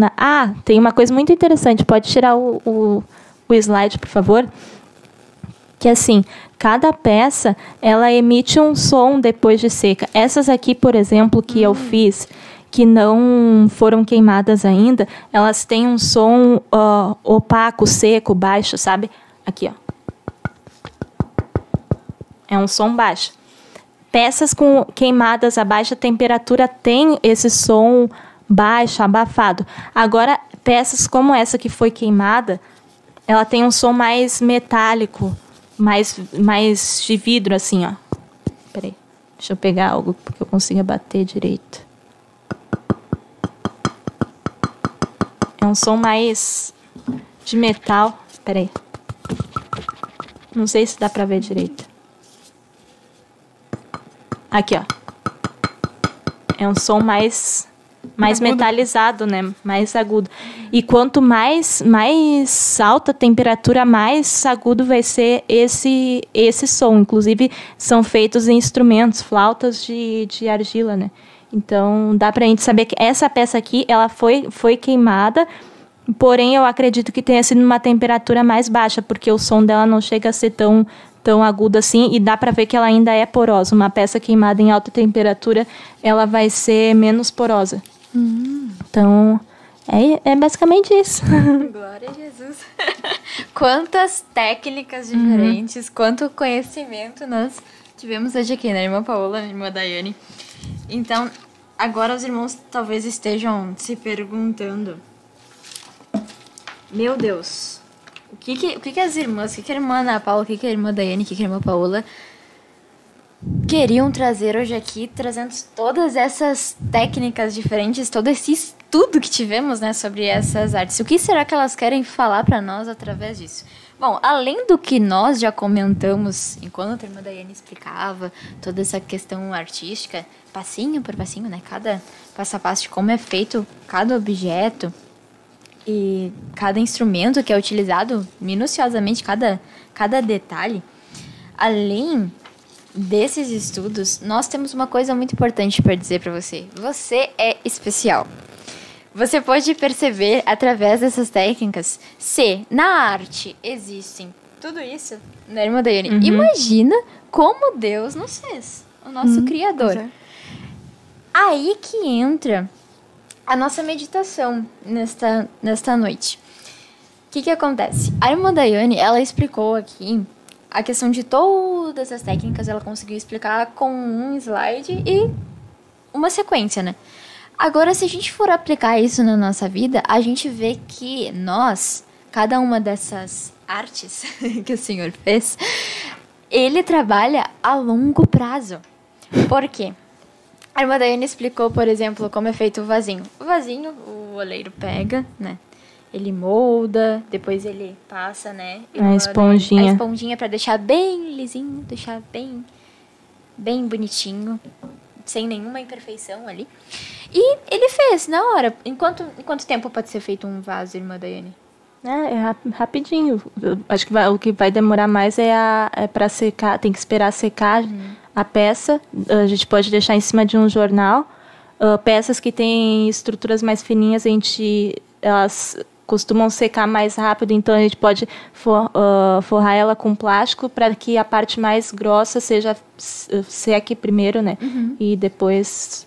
Tem uma coisa muito interessante. Pode tirar o slide, por favor? Que, assim, cada peça, ela emite um som depois de seca. Essas aqui, por exemplo, que eu fiz, que não foram queimadas ainda, elas têm um som opaco, seco, baixo, sabe? Aqui, ó. É um som baixo. Peças queimadas a baixa temperatura têm esse som baixo, abafado. Agora, peças como essa que foi queimada, ela tem um som mais metálico, mais de vidro, assim, ó. Peraí, deixa eu pegar algo porque eu consiga bater direito. É um som mais de metal. Peraí. Não sei se dá pra ver direito. Aqui, ó. É um som mais metalizado, né? Mais agudo. E quanto mais alta a temperatura, mais agudo vai ser esse som. Inclusive, são feitos em instrumentos, flautas de argila, né? Então, dá pra gente saber que essa peça aqui, ela foi queimada, porém, eu acredito que tenha sido numa temperatura mais baixa, porque o som dela não chega a ser tão agudo assim, e dá pra ver que ela ainda é porosa. Uma peça queimada em alta temperatura, ela vai ser menos porosa. Então, é basicamente isso. Glória a Jesus. Quantas técnicas diferentes, quanto conhecimento nós tivemos hoje aqui, né? Irmã Paola, irmã Daiane. Então, agora os irmãos talvez estejam se perguntando: meu Deus, o que as irmãs, o que a irmã Ana Paula, o que a irmã Daiane, o que a irmã Paola queriam trazer hoje aqui, trazendo todas essas técnicas diferentes, todo esse estudo que tivemos, né, sobre essas artes. O que será que elas querem falar para nós através disso? Bom, além do que nós já comentamos enquanto a irmã Daiane explicava toda essa questão artística, passinho por passinho, né, cada passo a passo de como é feito cada objeto e cada instrumento que é utilizado minuciosamente, cada detalhe, além desses estudos, nós temos uma coisa muito importante para dizer para você. Você é especial. você pode perceber através dessas técnicas se na arte existem tudo isso, né, irmã Daiane? Imagina como Deus nos fez, o nosso Criador. Pois é. Aí que entra a nossa meditação nesta noite. O que acontece? A irmã Daiane, ela explicou aqui a questão de todas as técnicas, ela conseguiu explicar com um slide e uma sequência, né? Agora, se a gente for aplicar isso na nossa vida, a gente vê que nós, cada uma dessas artes que o Senhor fez, ele trabalha a longo prazo. Por quê? A irmã Daiane explicou, por exemplo, como é feito o vasinho. O vasinho, o oleiro pega, né? Ele molda, depois ele passa, né? A esponjinha. A esponjinha para deixar bem lisinho, deixar bem bonitinho, sem nenhuma imperfeição ali. E ele fez na hora. Em quanto tempo pode ser feito um vaso, irmã Daiane? Rapidinho. Acho que o que vai demorar mais é para secar. Tem que esperar secar a peça. A gente pode deixar em cima de um jornal. Peças que têm estruturas mais fininhas, elas costumam secar mais rápido, então a gente pode forrar ela com plástico para que a parte mais grossa seque primeiro, né? E depois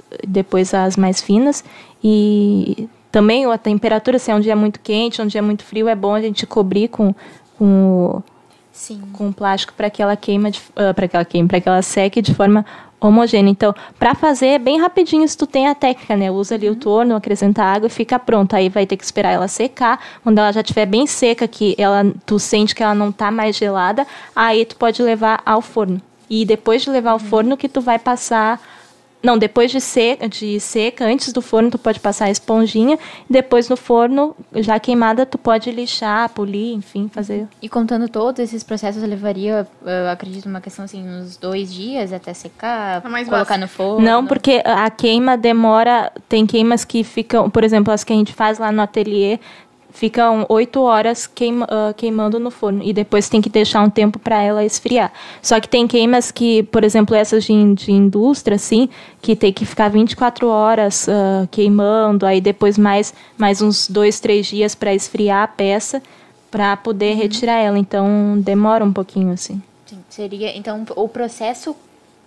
as mais finas. E também a temperatura, se é um dia muito quente, um dia muito frio, é bom a gente cobrir com plástico para que ela para que ela seque de forma homogênea. Então, para fazer é bem rapidinho se tu tem a técnica, né? Usa ali o torno, acrescenta água e fica pronto. Aí vai ter que esperar ela secar. Quando ela já estiver bem seca, que tu sente que ela não tá mais gelada, aí tu pode levar ao forno. E depois de levar ao forno que tu vai passar... Não, depois de seca, antes do forno, tu pode passar a esponjinha. Depois no forno, já queimada, tu pode lixar, polir, enfim, fazer... E contando todos esses processos, levaria, eu acredito, uma questão assim, uns 2 dias até secar, colocar no forno? Não, porque a queima demora... Tem queimas que ficam... Por exemplo, as que a gente faz lá no ateliê, ficam 8 horas queimando no forno. E depois tem que deixar um tempo para ela esfriar. Só que tem queimas que, por exemplo, essas de indústria, assim, que tem que ficar 24 horas queimando. Aí depois mais uns 2, 3 dias para esfriar a peça, para poder retirar ela. Então, demora um pouquinho, assim. Sim, seria, então, o processo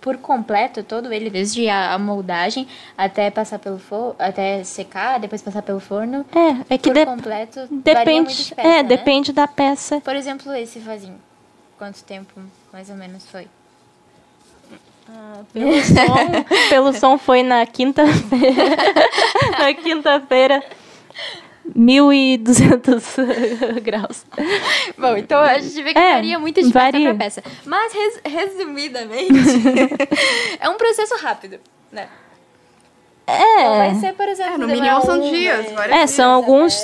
por completo, todo ele, desde a moldagem até passar pelo forno, até secar, depois passar pelo forno. É que por completo, varia muito de peça, né? Depende da peça. Por exemplo, esse vasinho. Quanto tempo mais ou menos foi? Pelo som foi na quinta-feira. Na quinta-feira. 1.200 graus. Bom, então a gente vê que varia muito de peça para peça. Mas, resumidamente, é um processo rápido, né? Então vai ser, por exemplo... no mínimo são dias.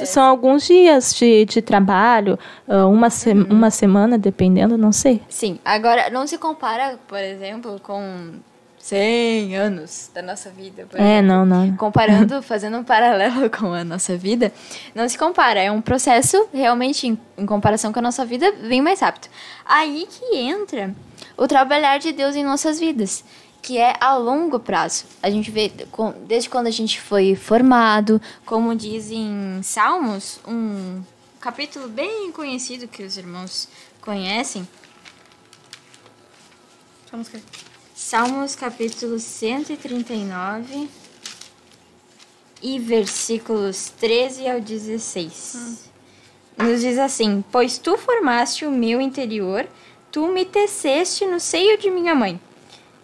São alguns dias de trabalho. Uma semana, dependendo, não sei. Sim, agora não se compara, por exemplo, com 100 anos da nossa vida. Por exemplo. Não. Comparando, fazendo um paralelo com a nossa vida, não se compara. É um processo, realmente, em comparação com a nossa vida, bem mais rápido. Aí que entra o trabalhar de Deus em nossas vidas, que é a longo prazo. A gente vê, desde quando a gente foi formado, como diz em Salmos, um capítulo bem conhecido que os irmãos conhecem. Salmos capítulo 139 e versículos 13 ao 16. Nos diz assim: pois tu formaste o meu interior, tu me teceste no seio de minha mãe.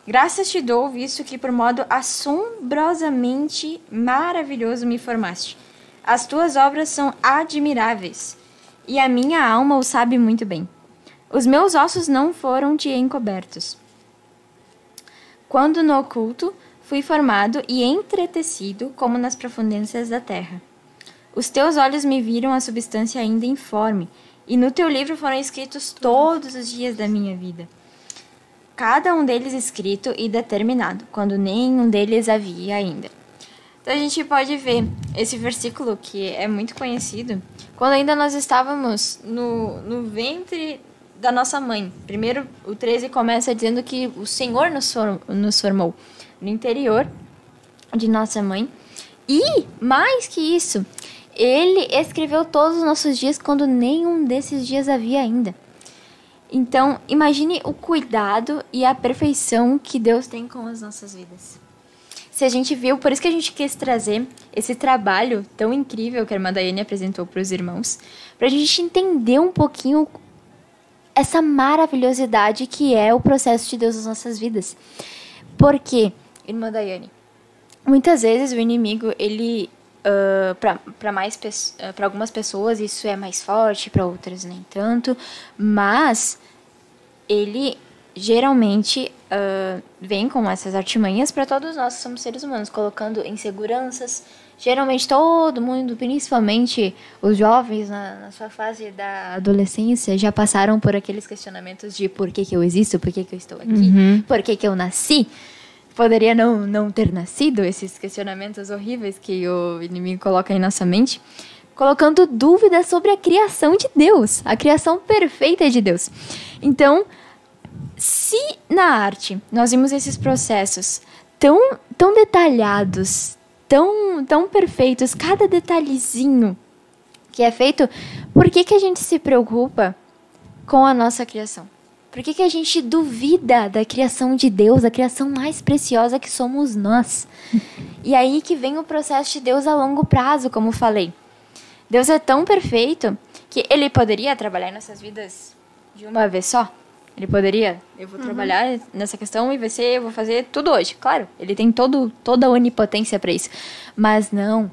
Graças te dou, visto que por modo assombrosamente maravilhoso me formaste. As tuas obras são admiráveis, e a minha alma o sabe muito bem. Os meus ossos não foram te encobertos. Quando no oculto fui formado e entretecido como nas profundezas da terra. Os teus olhos me viram a substância ainda informe, e no teu livro foram escritos todos os dias da minha vida. Cada um deles escrito e determinado, quando nenhum deles havia ainda. Então a gente pode ver esse versículo, que é muito conhecido, quando ainda nós estávamos no ventre da nossa mãe. Primeiro, o 13 começa dizendo que o Senhor nos formou no interior de nossa mãe. E, mais que isso, ele escreveu todos os nossos dias quando nenhum desses dias havia ainda. Então, imagine o cuidado e a perfeição que Deus tem com as nossas vidas. Se a gente viu, por isso que a gente quis trazer esse trabalho tão incrível que a irmã Daiane apresentou para os irmãos, para a gente entender um pouquinho essa maravilhosidade que é o processo de Deus nas nossas vidas. Porque, irmã Daiane, muitas vezes o inimigo, ele, para algumas pessoas isso é mais forte, para outras nem tanto, mas ele geralmente vem com essas artimanhas para todos nós que somos seres humanos, colocando inseguranças. Geralmente todo mundo, principalmente os jovens na sua fase da adolescência, já passaram por aqueles questionamentos de por que eu existo, por que eu estou aqui, por que eu nasci. Poderia não ter nascido, esses questionamentos horríveis que o inimigo coloca em nossa mente, colocando dúvidas sobre a criação de Deus, a criação perfeita de Deus. Então, se na arte nós vimos esses processos tão detalhados, tão perfeitos, cada detalhezinho que é feito, por que a gente se preocupa com a nossa criação? Por que a gente duvida da criação de Deus, a criação mais preciosa que somos nós? E aí que vem o processo de Deus a longo prazo, como falei. Deus é tão perfeito que ele poderia trabalhar em nossas vidas de uma vez só. Ele poderia, eu vou trabalhar nessa questão e eu vou fazer tudo hoje. Claro, ele tem toda a onipotência para isso. Mas não,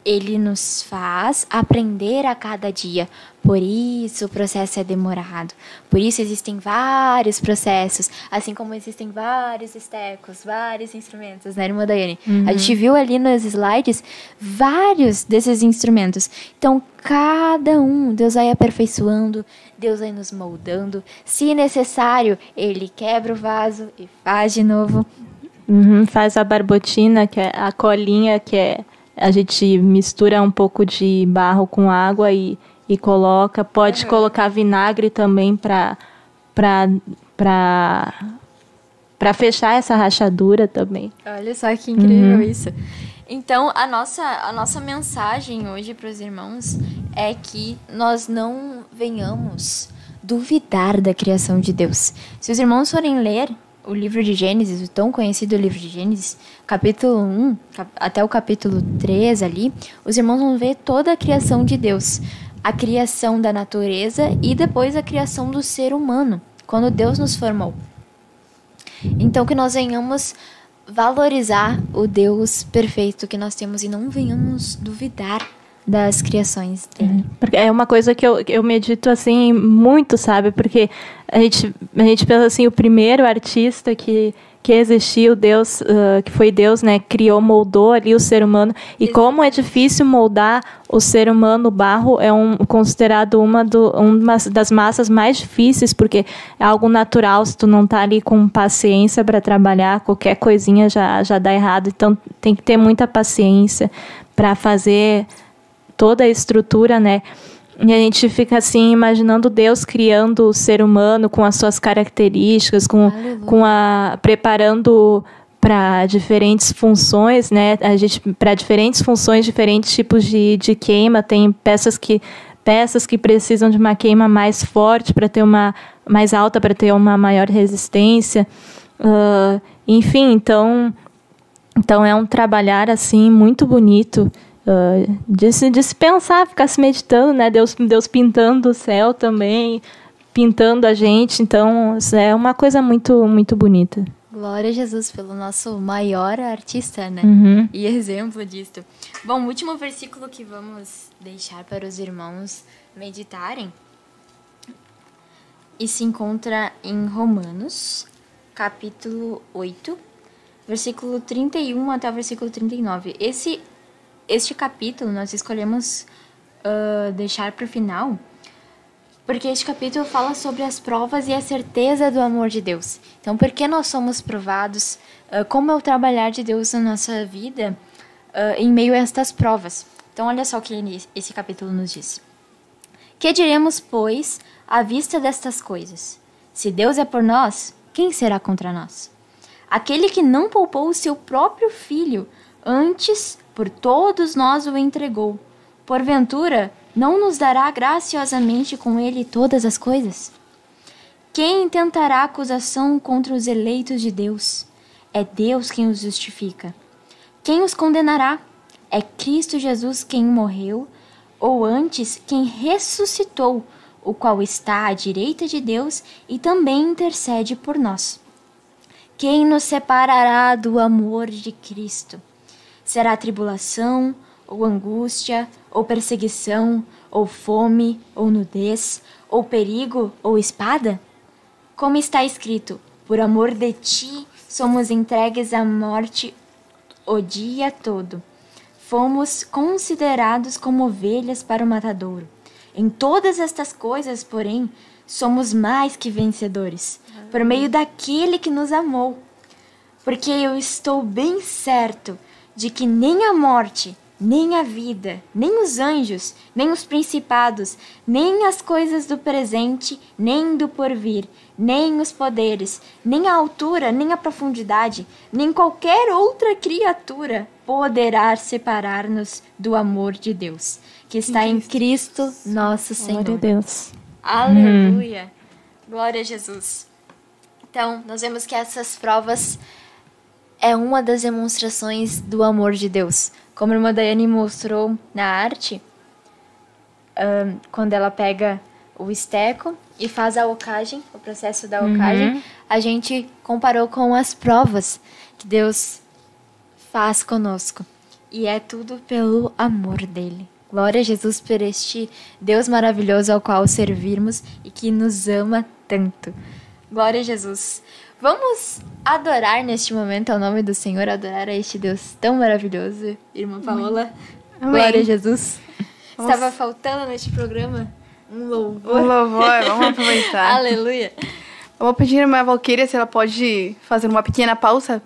ele nos faz aprender a cada dia. Por isso o processo é demorado. Por isso existem vários processos. Assim como existem vários estecos, vários instrumentos, né, irmã Daiane? A gente viu ali nos slides vários desses instrumentos. Então, cada um, Deus vai aperfeiçoando, Deus vai nos moldando. Se necessário, ele quebra o vaso e faz de novo. Faz a barbotina, que é a colinha, que é... A gente mistura um pouco de barro com água e coloca. Pode colocar vinagre também para fechar essa rachadura também. Olha só que incrível isso. Então, a nossa mensagem hoje para os irmãos é que nós não venhamos duvidar da criação de Deus. Se os irmãos forem ler o livro de Gênesis, o tão conhecido livro de Gênesis, capítulo 1 até o capítulo 3 ali, os irmãos vão ver toda a criação de Deus. A criação da natureza e depois a criação do ser humano, quando Deus nos formou. Então que nós venhamos valorizar o Deus perfeito que nós temos e não venhamos duvidar das criações dele. É uma coisa que eu medito assim muito, sabe? Porque a gente pensa assim, o primeiro artista que existiu, Deus, que foi Deus, né? Criou, moldou ali o ser humano. E como é difícil moldar o ser humano, o barro é considerado uma das massas mais difíceis, porque é algo natural. Se tu não tá ali com paciência para trabalhar, qualquer coisinha já dá errado. Então tem que ter muita paciência para fazer toda a estrutura, né? E a gente fica assim imaginando Deus criando o ser humano com as suas características, preparando para diferentes funções, né? Para diferentes funções, diferentes tipos de queima. Tem peças que precisam de uma queima mais forte para ter uma mais alta, para ter uma maior resistência. Enfim, então é um trabalhar assim muito bonito. De se pensar, ficar se meditando, né? Deus pintando o céu também, pintando a gente. Então, é uma coisa muito, muito bonita. Glória a Jesus pelo nosso maior artista, né? E exemplo disso. Bom, o último versículo que vamos deixar para os irmãos meditarem e se encontra em Romanos, capítulo 8, versículo 31 até o versículo 39. Este capítulo nós escolhemos deixar para o final, porque este capítulo fala sobre as provas e a certeza do amor de Deus. Então, por que nós somos provados? Como é o trabalhar de Deus na nossa vida em meio a estas provas? Então, olha só o que esse capítulo nos diz. Que diremos, pois, à vista destas coisas? Se Deus é por nós, quem será contra nós? Aquele que não poupou o seu próprio filho, antes por todos nós o entregou. Porventura, não nos dará graciosamente com ele todas as coisas? Quem intentará acusação contra os eleitos de Deus? É Deus quem os justifica. Quem os condenará? É Cristo Jesus quem morreu, ou antes, quem ressuscitou, o qual está à direita de Deus e também intercede por nós. Quem nos separará do amor de Cristo? Será tribulação, ou angústia, ou perseguição, ou fome, ou nudez, ou perigo, ou espada? Como está escrito, por amor de ti somos entregues à morte o dia todo. Fomos considerados como ovelhas para o matadouro. Em todas estas coisas, porém, somos mais que vencedores, por meio daquele que nos amou. Porque eu estou bem certo de que nem a morte, nem a vida, nem os anjos, nem os principados, nem as coisas do presente, nem do porvir, nem os poderes, nem a altura, nem a profundidade, nem qualquer outra criatura poderá separar-nos do amor de Deus, que está em Cristo nosso Senhor. Glória a Deus. Aleluia! Glória a Jesus. Então, nós vemos que essas provas é uma das demonstrações do amor de Deus. Como a irmã Daiane mostrou na arte, quando ela pega o esteco e faz a ocagem, o processo da ocagem, a gente comparou com as provas que Deus faz conosco. E é tudo pelo amor dele. Glória a Jesus por este Deus maravilhoso ao qual servirmos e que nos ama tanto. Glória a Jesus. Vamos adorar neste momento ao nome do Senhor, adorar a este Deus tão maravilhoso. Irmã Paola, Amém. Glória a Jesus. Vamos. Estava faltando neste programa um louvor. Um louvor, vamos aproveitar. Aleluia. Eu vou pedir a irmã Valquíria se ela pode fazer uma pequena pausa.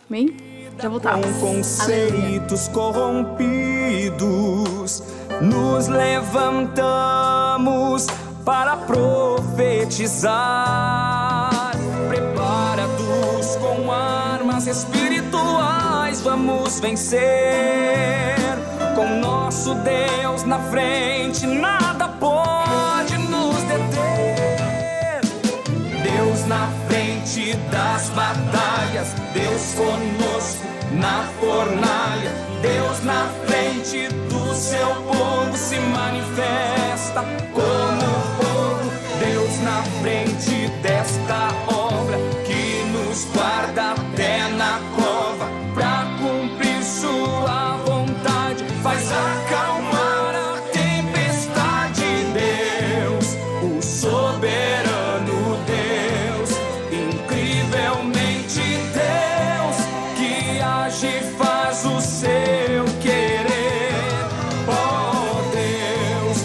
Amém? Já voltamos. Com conceitos corrompidos, nos levantamos para profetizar. Preparados com armas espirituais, vamos vencer. Com nosso Deus na frente, nada pode nos deter. Deus na frente das batalhas, Deus conosco na fornalha. Deus na frente do seu povo se manifesta como fogo. Deus na frente desta obra que nos guarda até na cova, pra cumprir sua vontade, faz acalmar a tempestade. Deus, o soberano Deus, incrivelmente Deus, que age e faz o seu querer. Oh Deus,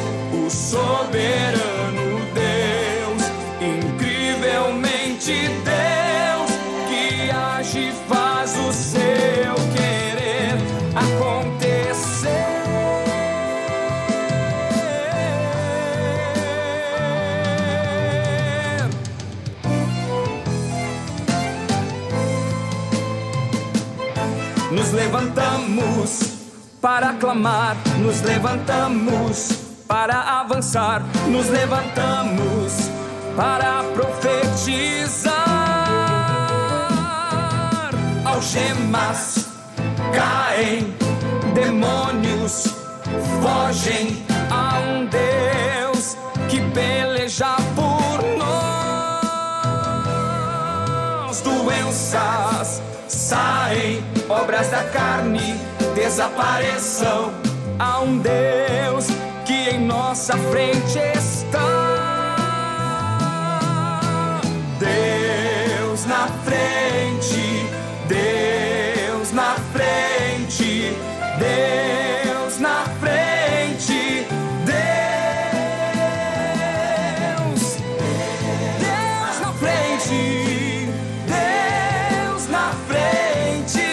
o soberano Deus, incrivelmente Deus, que age e faz o seu querer acontecer. Nos levantamos para clamar, nos levantamos para avançar, nos levantamos para profetizar. Algemas caem, demônios fogem a um Deus que peleja por nós. Doenças saem, obras da carne desapareçam a um Deus que em nossa frente está. Deus na frente, Deus na frente, Deus na frente, Deus, Deus na frente, Deus na frente,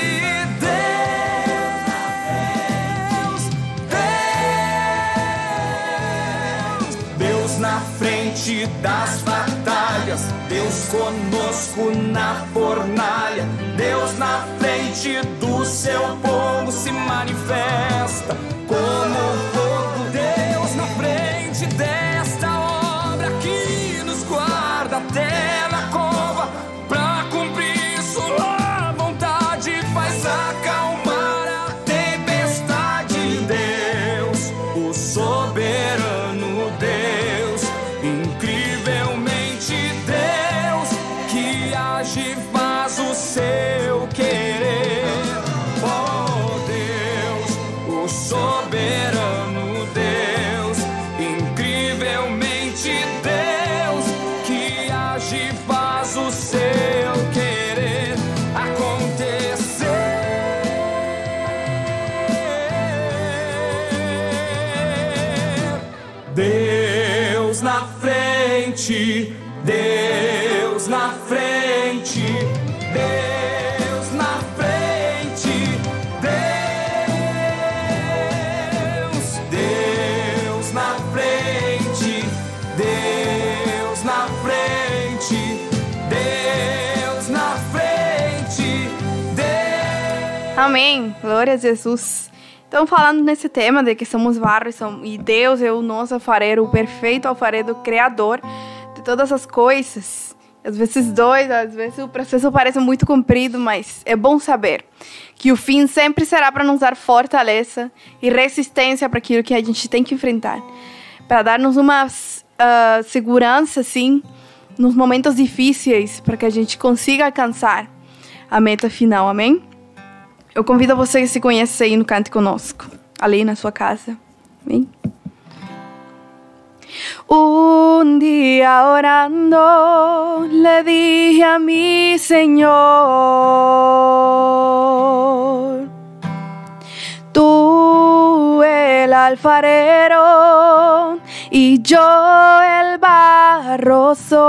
Deus na frente das batalhas, Deus conosco na fornalha, Deus na frente do seu povo se manifesta como fogo. Deus na frente desta obra que nos guarda até na cova, pra cumprir sua vontade, faz acalmar a tempestade. Deus, o soberano Deus, incrivelmente Deus, que age e faz o seu querer. Oh Deus, o soberano Deus, incrivelmente Deus, que age e faz o seu querer acontecer. Deus na frente, Deus na frente, Deus na frente, Deus na frente, Deus na frente, Deus na frente, Deus. Amém. Glória a Jesus. Então, falando nesse tema de que somos barro e Deus é o nosso alfarero, o perfeito alfarero, criador de todas as coisas. Às vezes dói, às vezes o processo parece muito comprido, mas é bom saber que o fim sempre será para nos dar fortaleza e resistência para aquilo que a gente tem que enfrentar, para dar-nos uma segurança, assim, nos momentos difíceis, para que a gente consiga alcançar a meta final. Amém? Eu convido você que se conhece aí no Cante Conosco, ali na sua casa. Amém? Un día orando le dije a mi Señor, tú el alfarero y yo el barro soy.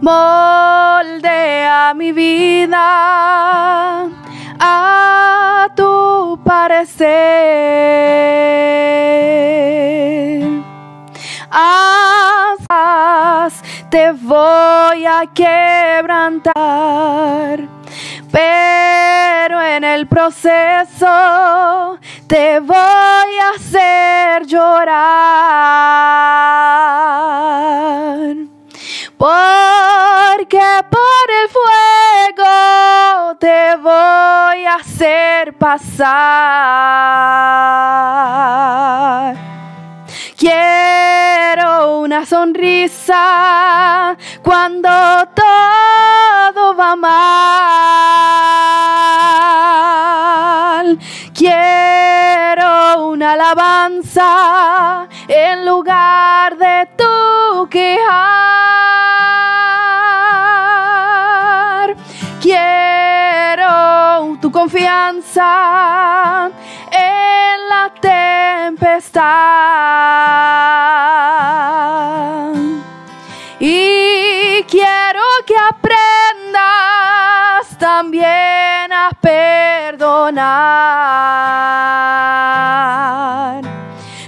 Moldea mi vida a tu parecer. Te voy a quebrantar, pero en el proceso te voy a hacer llorar. Porque por el fuego te voy a hacer pasar. Quiero una sonrisa cuando todo va mal. Quiero una alabanza en lugar de tu quejar. Quiero tu confianza en la tempestad. Y quiero que aprendas también a perdonar.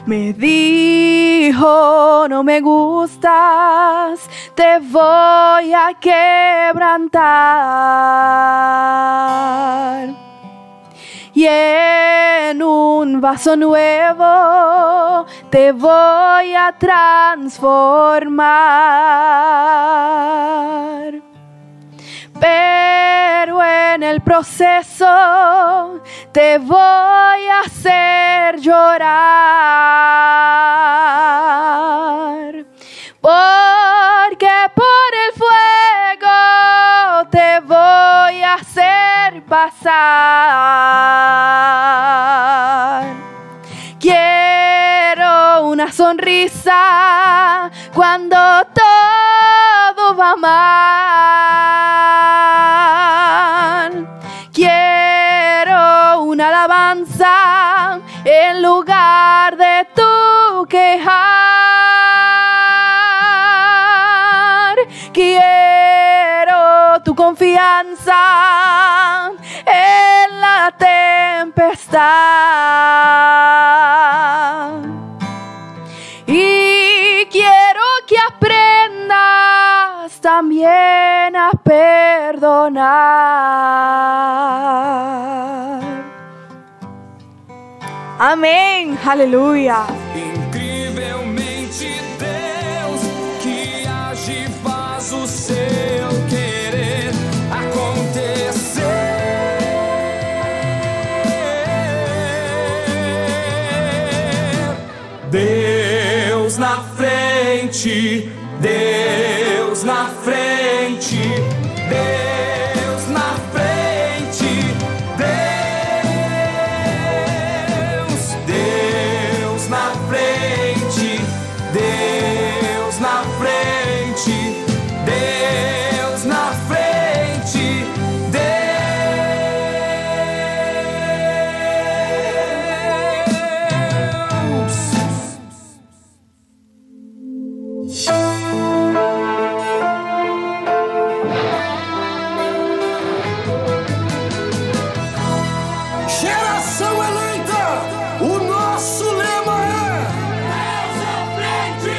Me dijo, no me gustas, te voy a quebrantar. Y en un vaso nuevo te voy a transformar. Pero en el proceso te voy a hacer llorar. Porque por el fuego te voy a hacer pasar. Quiero una sonrisa cuando todo va mal. Quiero una alabanza en lugar de tu quejar. Quiero tu confianza en la tempestad. Y quiero aprendas también a perdonar. Amém. Aleluia. Incrivelmente Deus que age e faz o seu querer acontecer. Deus na frente, Deus na frente, Deus na frente, Deus na frente, Deus na frente, Deus na frente, Geração eleita, o nosso lema é Deus à frente.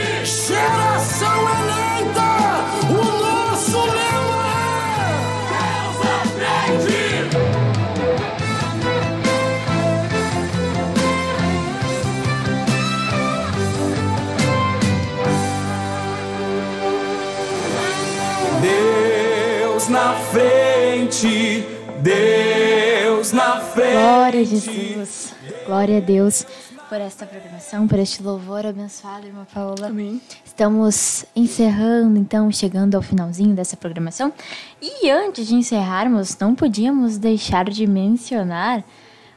Geração eleita, o nosso lema é Deus à frente. Deus na frente, Deus na frente. Glória a Jesus. Glória a Deus por esta programação, por este louvor abençoado, irmã Paola. Amém. Estamos encerrando, então, chegando ao finalzinho dessa programação. E antes de encerrarmos, não podíamos deixar de mencionar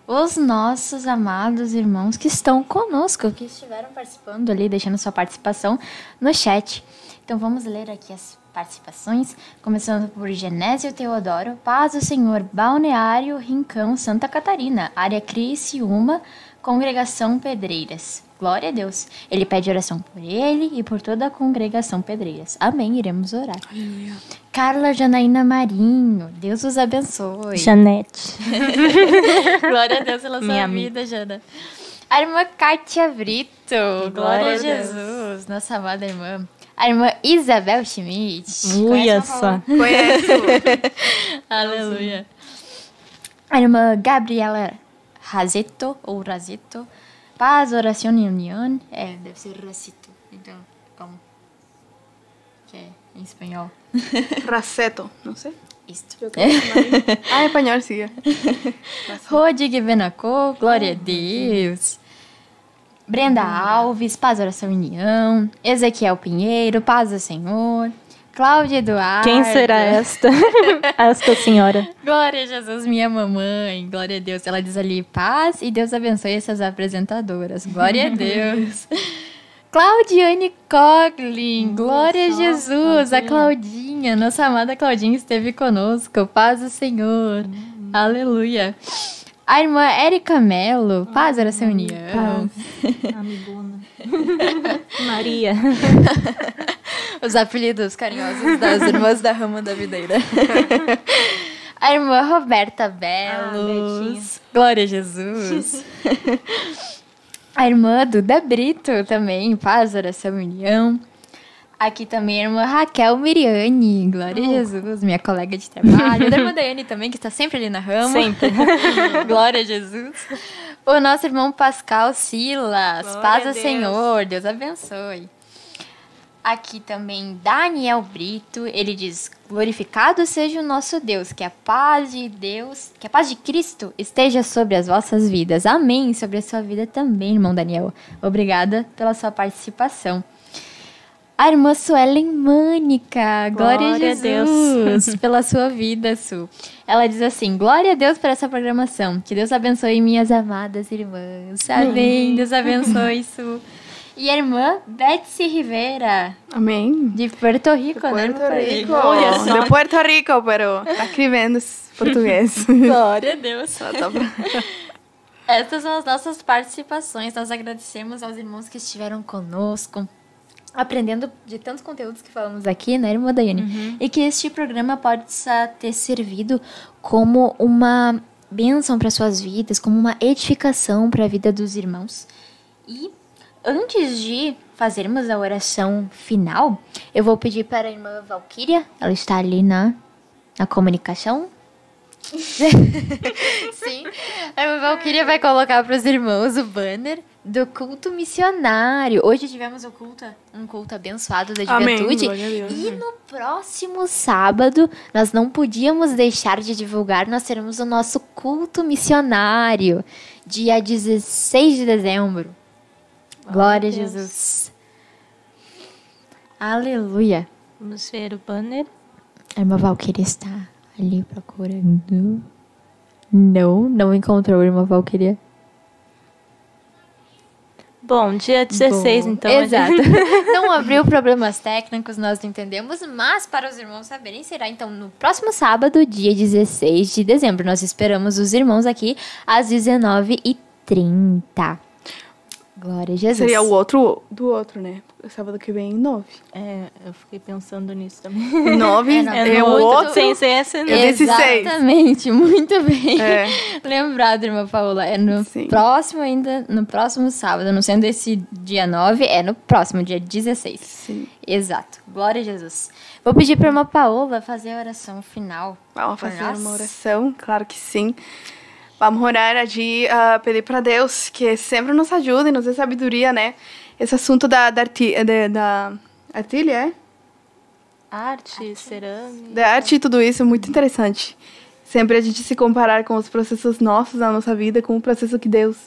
os nossos amados irmãos que estão conosco, que estiveram participando ali, deixando sua participação no chat. Então, vamos ler aqui as participações, começando por Genésio Teodoro, Paz do Senhor, Balneário Rincão, Santa Catarina, Área Criciúma, Congregação Pedreiras. Glória a Deus. Ele pede oração por ele e por toda a Congregação Pedreiras. Amém, iremos orar. Aleluia. Carla Janaína Marinho, Deus os abençoe. Janete. Glória a Deus pela sua Minha vida, Jana. A irmã Kátia Brito, glória a Deus. Jesus, nossa amada irmã. A irmã Isabel Schmidt. Uia Conhece, só. Conheço. Aleluia. A irmã Gabriela Razeto, ou Razeto. Paz, oração e união. Deve ser Racito. Então, como? Que é em espanhol. Raceto, não sei. Isto. Ah, em espanhol, siga. Rodrigo Benacô, glória a Deus. Brenda Alves, paz, oração e união. Ezequiel Pinheiro, paz do Senhor. Cláudia Eduardo. Quem será esta? Esta senhora. Glória a Jesus, minha mamãe. Glória a Deus. Ela diz ali, paz e Deus abençoe essas apresentadoras. Glória a Deus. Claudiane Coglin. Glória a Jesus. A Claudinha, nossa amada Claudinha esteve conosco. Paz do Senhor. Aleluia. A irmã Érica Melo. Paz, oração e união. Amigona. Maria. Os apelidos carinhosos das irmãs da Rama da Videira. A irmã Roberta Belos. Glória a Jesus. A irmã Duda Brito também. Paz, oração e união. Aqui também a irmã Raquel Miriane. Glória a Jesus, minha colega de trabalho. Da irmã Daiane também, que está sempre ali na Rama. Sempre. Glória a Jesus. O nosso irmão Pascal Silas. Glória Paz a ao Deus. Senhor. Deus abençoe. Aqui também Daniel Brito, ele diz: glorificado seja o nosso Deus, que a paz de Deus, que a paz de Cristo esteja sobre as vossas vidas. Amém, sobre a sua vida também, irmão Daniel. Obrigada pela sua participação. A irmã Suelen Mânica, glória a Jesus pela sua vida, Su. Ela diz assim: glória a Deus por essa programação, que Deus abençoe minhas amadas irmãs. Amém, Deus abençoe, Su. E a irmã Betsy Rivera, Amém. de Puerto Rico, né? Puerto Rico. Olha só. De Puerto Rico, pero tá escrevendo português. Glória a Deus. Tá pra... Essas são as nossas participações. Nós agradecemos aos irmãos que estiveram conosco, aprendendo de tantos conteúdos que falamos aqui, né, irmã Daiane? E que este programa possa ter servido como uma bênção para suas vidas, como uma edificação para a vida dos irmãos. E antes de fazermos a oração final, eu vou pedir para a irmã Valquíria, ela está ali na comunicação. Sim, a irmã Valquíria vai colocar para os irmãos o banner do culto missionário. Hoje tivemos um culto abençoado da juventude. Amém. E no próximo sábado, nós não podíamos deixar de divulgar, nós teremos o nosso culto missionário, dia 16 de dezembro. Glória a Jesus. Aleluia. Vamos ver o banner. A irmã Valquíria está ali procurando. Não encontrou a irmã Valquíria. Bom, dia 16, Bom, então. Exato. Não abriu problemas técnicos, nós não entendemos, mas para os irmãos saberem, será então no próximo sábado, dia 16 de dezembro. Nós esperamos os irmãos aqui às 19h30. Glória a Jesus. Seria o outro do outro, né? Sábado que vem, 9. Eu fiquei pensando nisso também. 9 é o muito outro. sem ser esse, né? É 16. Exatamente, muito bem. É. Lembrado, irmã Paula. É no Sim. próximo ainda, no próximo sábado, não sendo esse dia 9, é no próximo, dia 16. Sim. Exato. Glória a Jesus. Vou pedir para a irmã Paola fazer a oração final. Vamos por fazer nós. uma oração? Claro que sim. Vamos orar de pedir para Deus que sempre nos ajude e nos dê sabedoria, né? Esse assunto da artilha, é? Arte, cerâmica. Da arte e tudo isso é muito interessante. Sempre a gente se comparar com os processos nossos na nossa vida, com o processo que Deus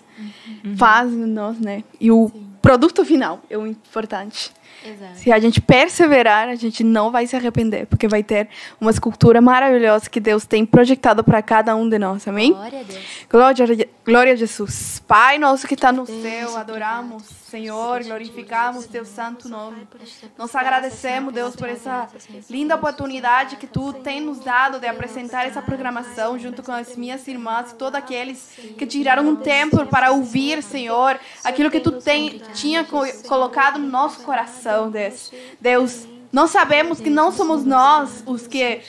faz em nós, né? E o produto final é o importante. Exato. Se a gente perseverar, a gente não vai se arrepender, porque vai ter uma escultura maravilhosa que Deus tem projetado para cada um de nós, amém? Glória a Deus. Glória a Jesus. Pai nosso que está no céu, adoramos, Senhor, glorificamos teu santo nome. Nós agradecemos, Deus, por essa linda oportunidade que tu tem nos dado de apresentar essa programação junto com as minhas irmãs e todos aqueles que tiraram um tempo para ouvir, Senhor, aquilo que tu tinha colocado no nosso coração, Deus. Nós sabemos que não somos nós os que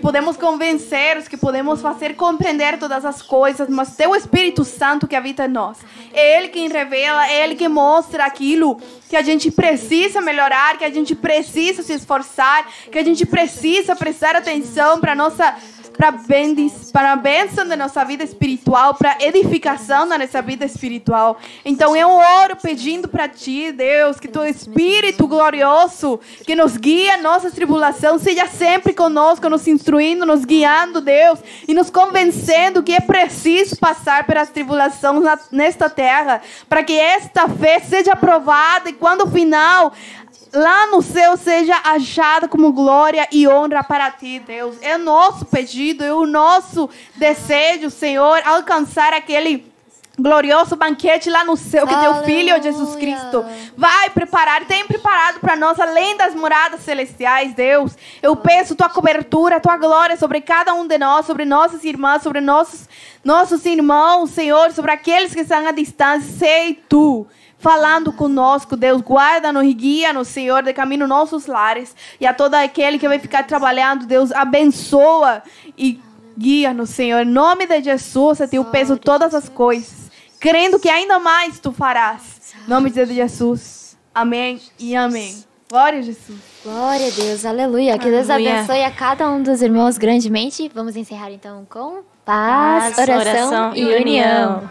podemos convencer, os que podemos fazer compreender todas as coisas, mas teu Espírito Santo que habita em nós. É Ele quem revela, é Ele que mostra aquilo que a gente precisa melhorar, que a gente precisa se esforçar, que a gente precisa prestar atenção para a bênção da nossa vida espiritual, para a edificação da nossa vida espiritual. Então eu oro pedindo para ti, Deus, que teu Espírito glorioso, que nos guia em nossa tribulação, seja sempre conosco, nos instruindo, nos guiando, Deus, e nos convencendo que é preciso passar pelas tribulações nesta terra, para que esta fé seja aprovada e quando o final lá no céu seja achada como glória e honra para ti, Deus. É o nosso pedido, é o nosso desejo, Senhor, alcançar aquele glorioso banquete lá no céu que teu Filho Jesus Cristo vai preparar, tem preparado para nós, além das moradas celestiais, Deus. Eu peço tua cobertura, tua glória sobre cada um de nós, sobre nossas irmãs, sobre nossos irmãos, Senhor, sobre aqueles que estão à distância. Sei tu falando conosco, Deus, guarda-nos e guia-nos, Senhor, de caminho nossos lares. E a todo aquele que vai ficar trabalhando, Deus, abençoa e guia-nos, Senhor. Em nome de Jesus, eu te peço todas as coisas, crendo que ainda mais tu farás. Em nome de Jesus. Amém e amém. Glória a Jesus. Glória a Deus, aleluia. Que Deus abençoe a cada um dos irmãos grandemente. Vamos encerrar então com paz, oração e união.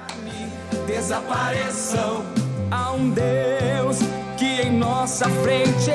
Desapareçam a um Deus que em nossa frente